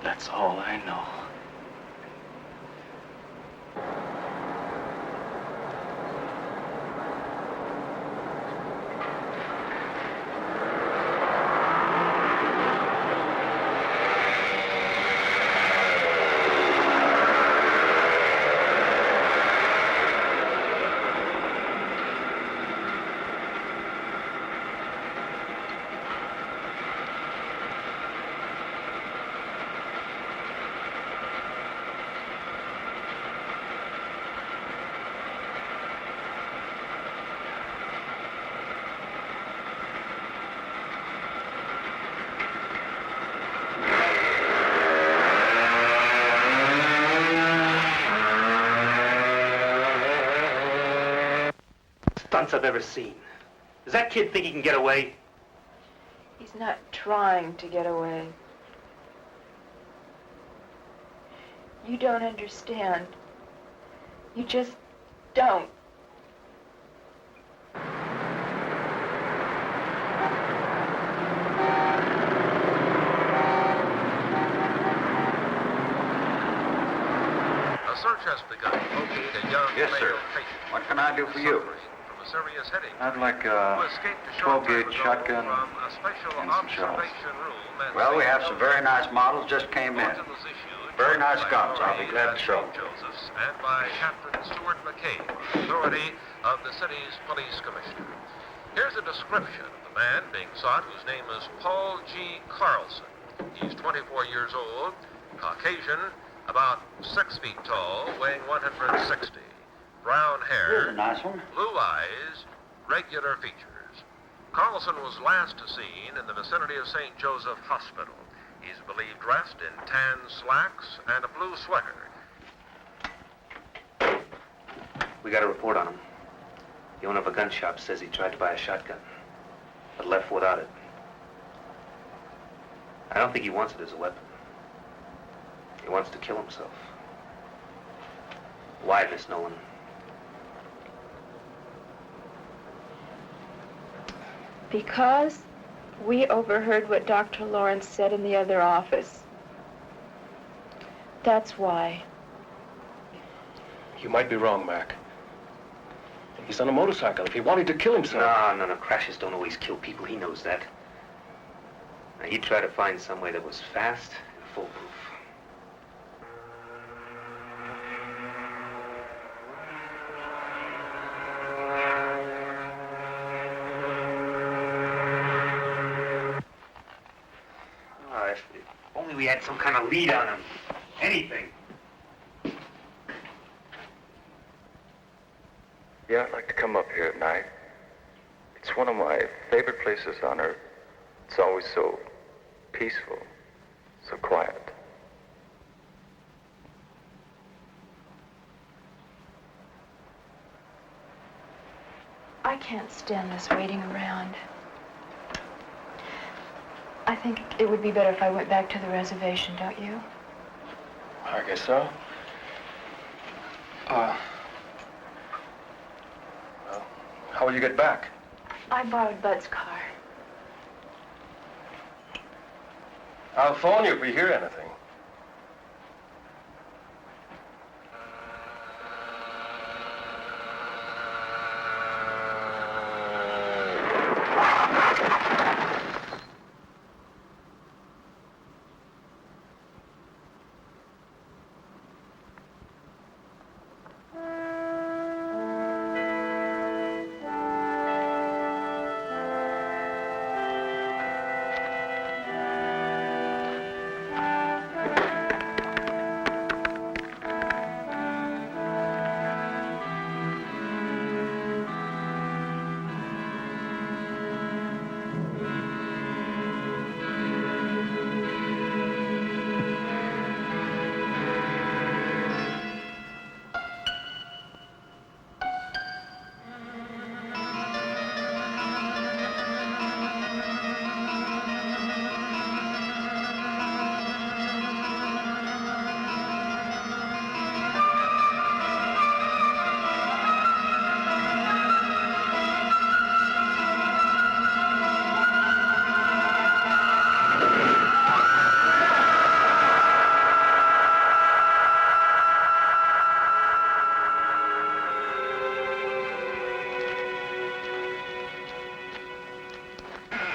That's all I know. Stunts I've ever seen. Does that kid think he can get away? He's not trying to get away. You don't understand. You just don't. A search has begun to locate a young Yes, sir. male patient What can I do for you? from a serious headache. I'd like who a escaped a short 12-gauge time ago shotgun from a special and some shells. observation room at Well, we have St. some very nice models just came in. Bulletin was issued Very nice by guns. I'll be authorities glad at to show. St. Joseph's and by Captain Stuart McCabe, authority of the city's police commissioner. Here's a description of the man being sought, whose name is Paul G. Carlson. He's 24 years old, Caucasian, about 6 feet tall, weighing 160. Brown Here's hair, a nice one. blue eyes, regular features. Carlson was last seen in the vicinity of St. Joseph Hospital. He's believed dressed in tan slacks and a blue sweater. We got a report on him. The owner of a gun shop says he tried to buy a shotgun, but left without it. I don't think he wants it as a weapon. He wants to kill himself. Why, Miss Nolan? Because we overheard what Dr. Lawrence said in the other office. That's why. You might be wrong, Mac. He's on a motorcycle. If he wanted to kill himself... No. Crashes don't always kill people. He knows that. Now, he tried to find somewhere that was fast and foolproof. If only we had some kind of lead on him. Anything. Yeah, I'd like to come up here at night. It's one of my favorite places on Earth. It's always so peaceful, so quiet. I can't stand this waiting around. I think it would be better if I went back to the reservation, don't you? I guess so. Well, how will you get back? I borrowed Bud's car. I'll phone you if we hear anything.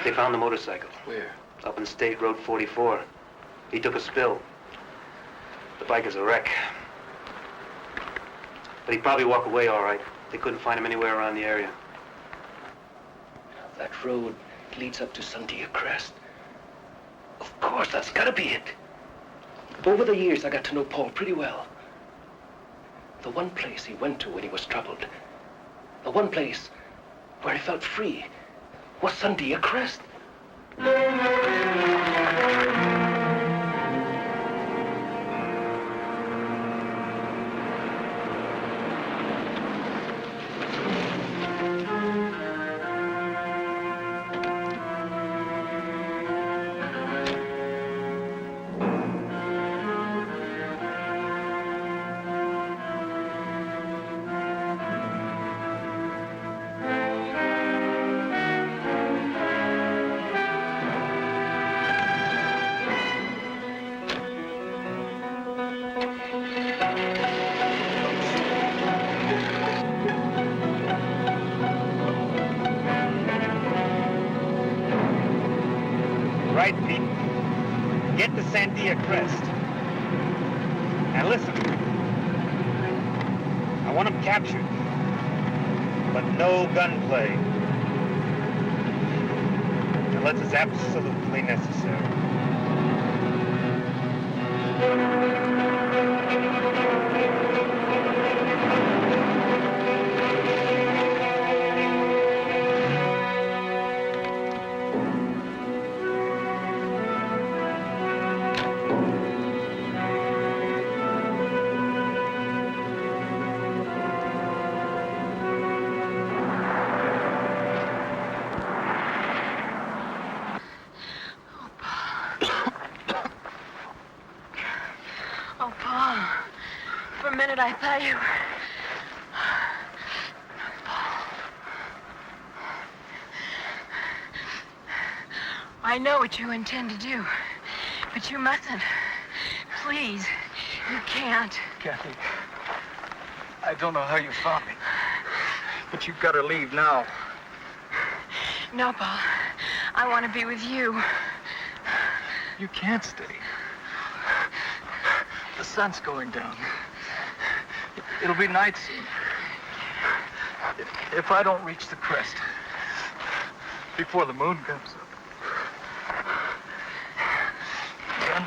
They found the motorcycle. Where? Up in State Road 44. He took a spill. The bike is a wreck. But he'd probably walk away all right. They couldn't find him anywhere around the area. That road leads up to Sandia Crest. Of course, that's gotta be it. Over the years, I got to know Paul pretty well. The one place he went to when he was troubled, the one place where he felt free, was Sandia Crest. Right, Pete. Get to Sandia Crest. Now listen. I want him captured. But no gunplay. Unless it's absolutely necessary. Oh, Paul. For a minute, I thought you were... Paul. I know what you intend to do, but you mustn't. Please, you can't. Kathy, I don't know how you found me, but you've got to leave now. No, Paul. I want to be with you. You can't stay. The sun's going down. It'll be night soon. If I don't reach the crest before the moon comes up, then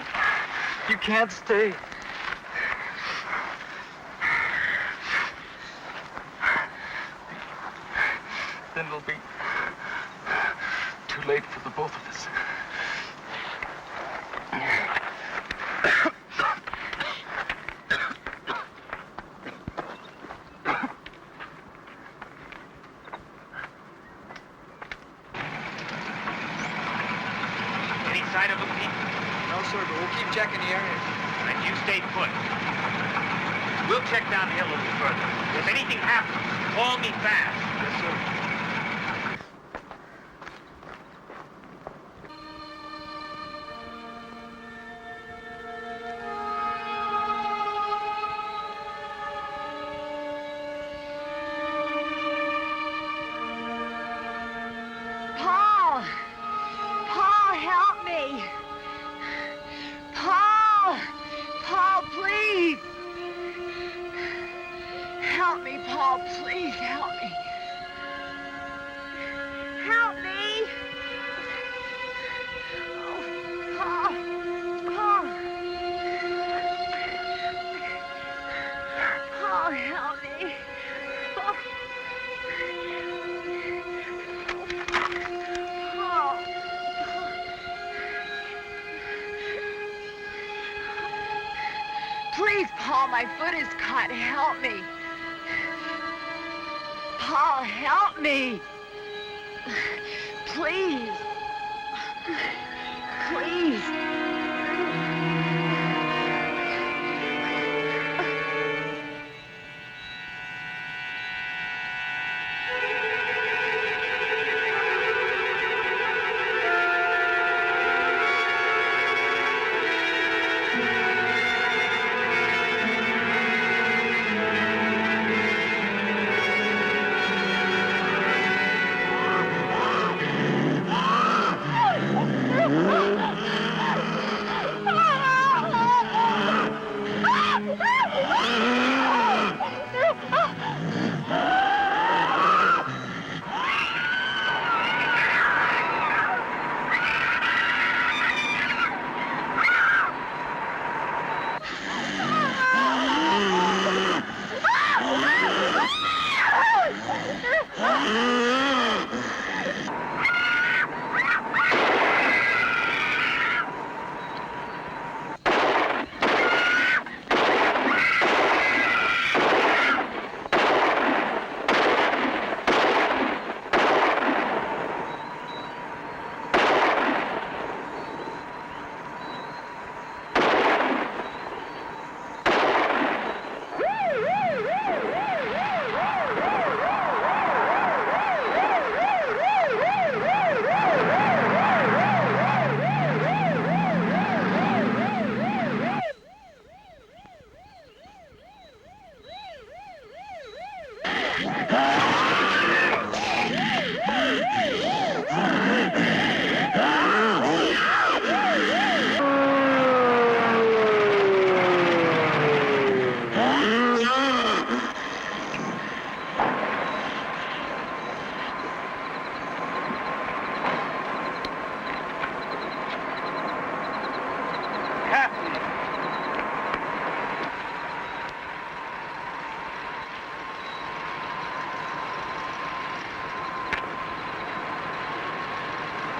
you can't stay. Then it'll be too late for the both of us. Any sight of them, Pete? No, sir, but we'll keep checking the area. Then you stay put. We'll check down the hill a little further. If anything happens, call me fast. Yes, sir. Paul! Paul, help me! Paul! Paul, please! Help me, Paul, please help me. Help me! Oh, Paul! Paul! Paul, help me! Paul! Paul! Please, Paul, my foot is cut. Help me. Paul, help me. Please. Please.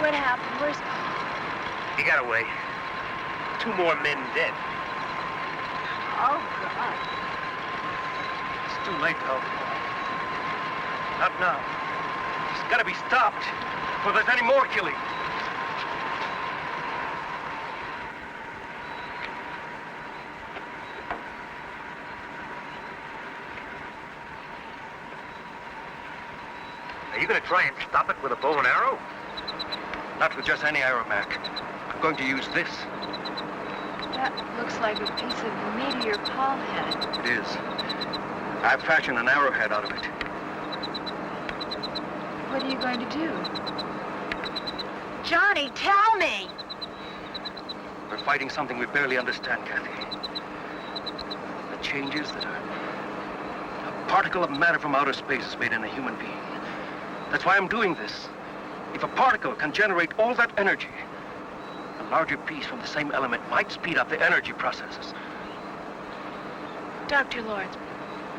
What happened? Where's Paul? He got away. 2 more men dead. Oh, God. It's too late to help Paul. Not now. He's got to be stopped before there's any more killing. Are you going to try and stop it with a bow and arrow? Not with just any aeromac. I'm going to use this. That looks like a piece of meteor Paul had. It is. I've fashioned an arrowhead out of it. What are you going to do? Johnny, tell me! We're fighting something we barely understand, Kathy. The changes that a particle of matter from outer space has made in a human being. That's why I'm doing this. If a particle can generate all that energy, a larger piece from the same element might speed up the energy processes. Dr. Lawrence,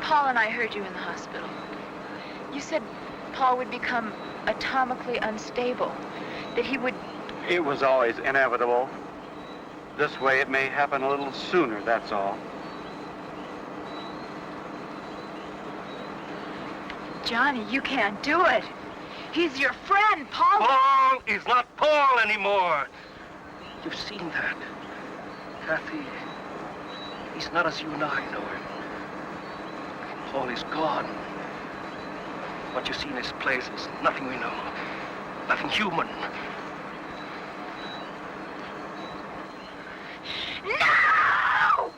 Paul and I heard you in the hospital. You said Paul would become atomically unstable, that he would... It was always inevitable. This way it may happen a little sooner, that's all. Johnny, you can't do it. He's your friend, Paul. Paul is not Paul anymore. You've seen that. Kathy, he's not as you and I know him. Paul is gone. What you see in his place is nothing we know. Nothing human. No!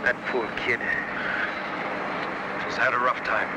That poor kid. She's had a rough time.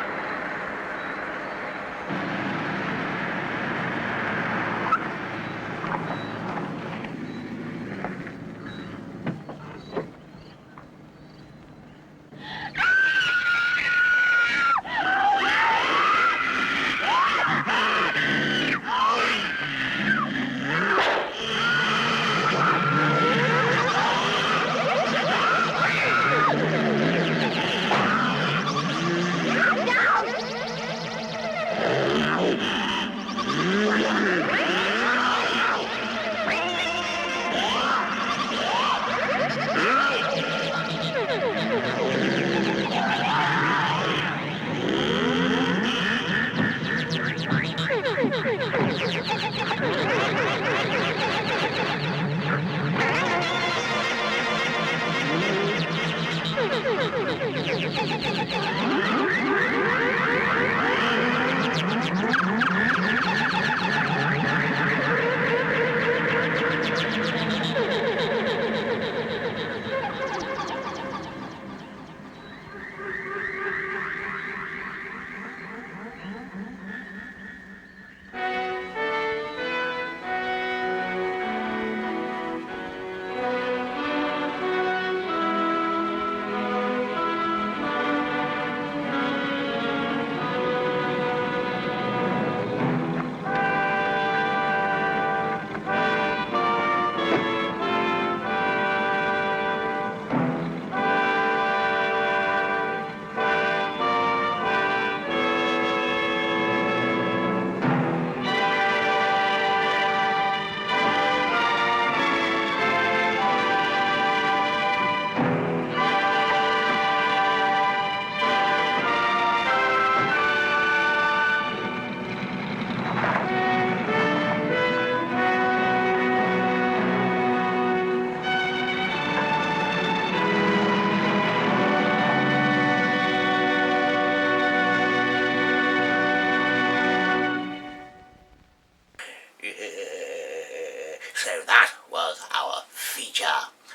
So that was our feature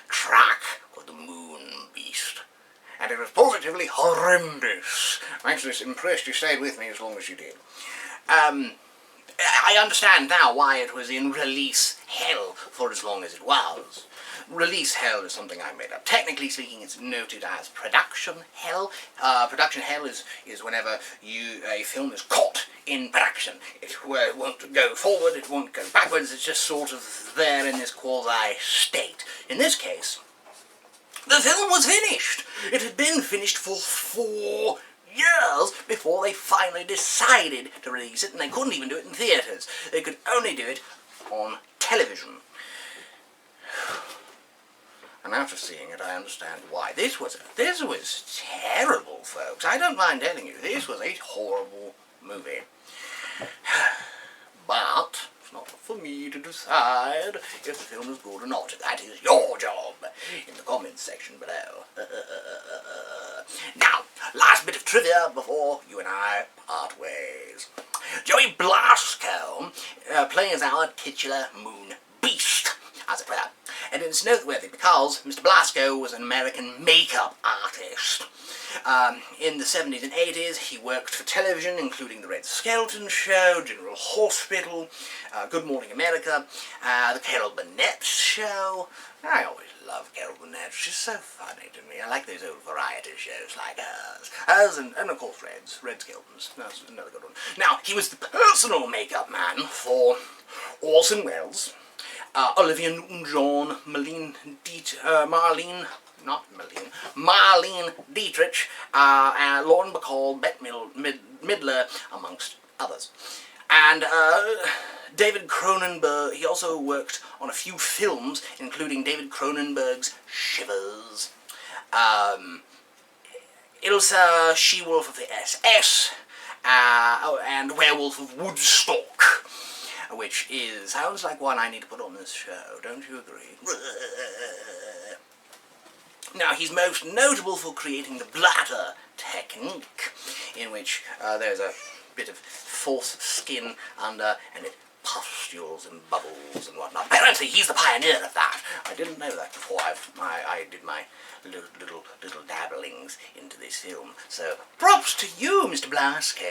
track for the Moon Beast. And it was positively horrendous. Actually, it's impressed you stayed with me as long as you did. I understand now why it was in release hell for as long as it was. Release hell is something I made up. Technically speaking, it's noted as production hell. Production hell is whenever a film is caught in production. It won't go forward, it won't go backwards, it's just sort of there in this quasi-state. In this case, the film was finished. It had been finished for 4 years before they finally decided to release it, and they couldn't even do it in theatres. They could only do it on television. And after seeing it, I understand why. This was terrible, folks. I don't mind telling you, this was a horrible movie. But It's not for me to decide if the film is good or not. That is your job in the comments section below. Now, last bit of trivia before you and I part ways. Joey Blasco plays our titular moon beast, as it were. And it's noteworthy because Mr. Blasco was an American makeup artist. In the 70s and 80s, he worked for television, including The Red Skelton Show, General Hospital, Good Morning America, The Carol Burnett Show. I always love Carol Burnett. She's so funny to me. I like those old variety shows like hers. Hers and of course Red Skelton's. That's another good one. Now, he was the personal makeup man for Orson Welles, Olivia Newton-John, Marlene Dietrich, Lauren Bacall, Bette Midler, amongst others. And David Cronenberg, he also worked on a few films, including David Cronenberg's Shivers, Ilsa, She-Wolf of the SS, and Werewolf of Woodstock, which sounds like one I need to put on this show, don't you agree? Now, he's most notable for creating the bladder technique, in which there's a bit of false skin under, and it pustules and bubbles and whatnot. Apparently, he's the pioneer of that. I didn't know that before I did my little dabblings into this film. So, props to you, Mr. Blasco.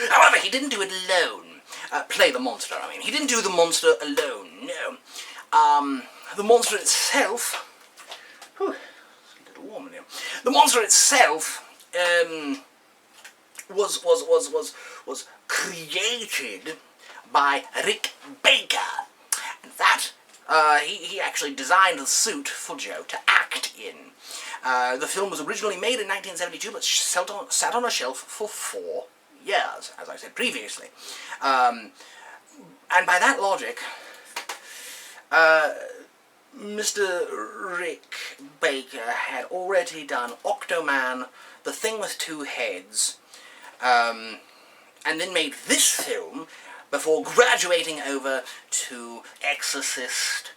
However, he didn't do it alone. Play the monster, I mean. He didn't do the monster alone, no. The monster itself... Whew, it's a little warm in here. The monster itself was created by Rick Baker. And that, he actually designed the suit for Joe to act in. The film was originally made in 1972, but sat on a shelf for 4 years, as I said previously. And by that logic, Mr. Rick Baker had already done Octoman, The Thing with Two Heads, and then made this film before graduating over to Exorcist,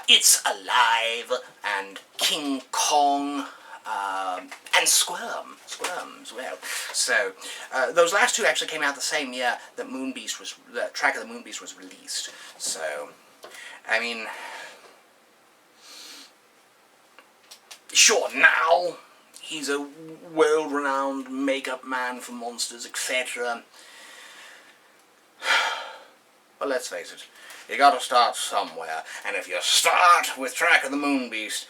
It's Alive, and King Kong, and Squirm as well. So, those last two actually came out the same year that the track of the Moon Beast was released. So, I mean, sure, now he's a world-renowned makeup man for monsters, etc. But let's face it, you gotta start somewhere, and if you start with Track of the Moon Beast,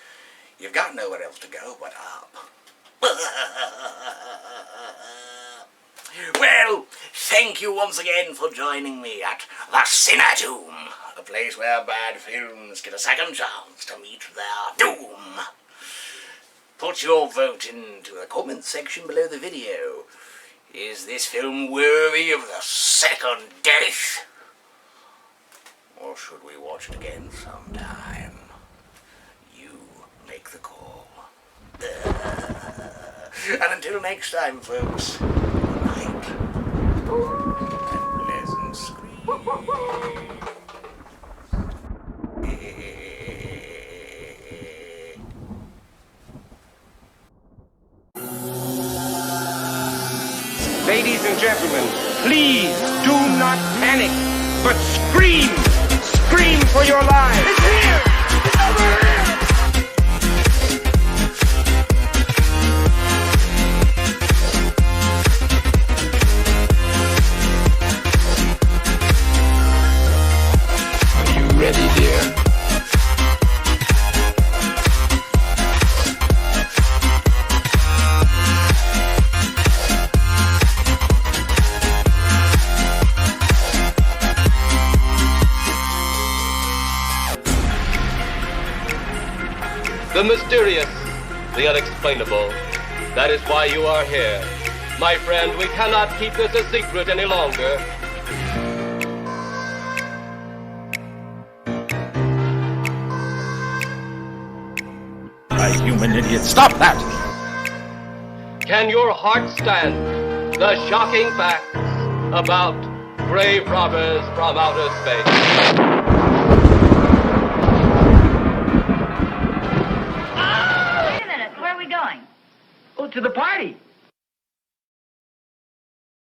you've got nowhere else to go but up. Well, thank you once again for joining me at the Cinetomb, a place where bad films get a second chance to meet their doom. Put your vote into the comments section below the video. Is this film worthy of the second death? Or should we watch it again sometime? You make the call. And until next time, folks, good night. And pleasant screams. Ladies and gentlemen, please do not panic, but scream! Scream for your lives! It's here! It's over here! Are you ready, dear? The mysterious, the unexplainable. That is why you are here. My friend, we cannot keep this a secret any longer. You human idiot, stop that! Can your heart stand the shocking facts about grave robbers from outer space. Wait a minute. Where are we going? Oh, to the party.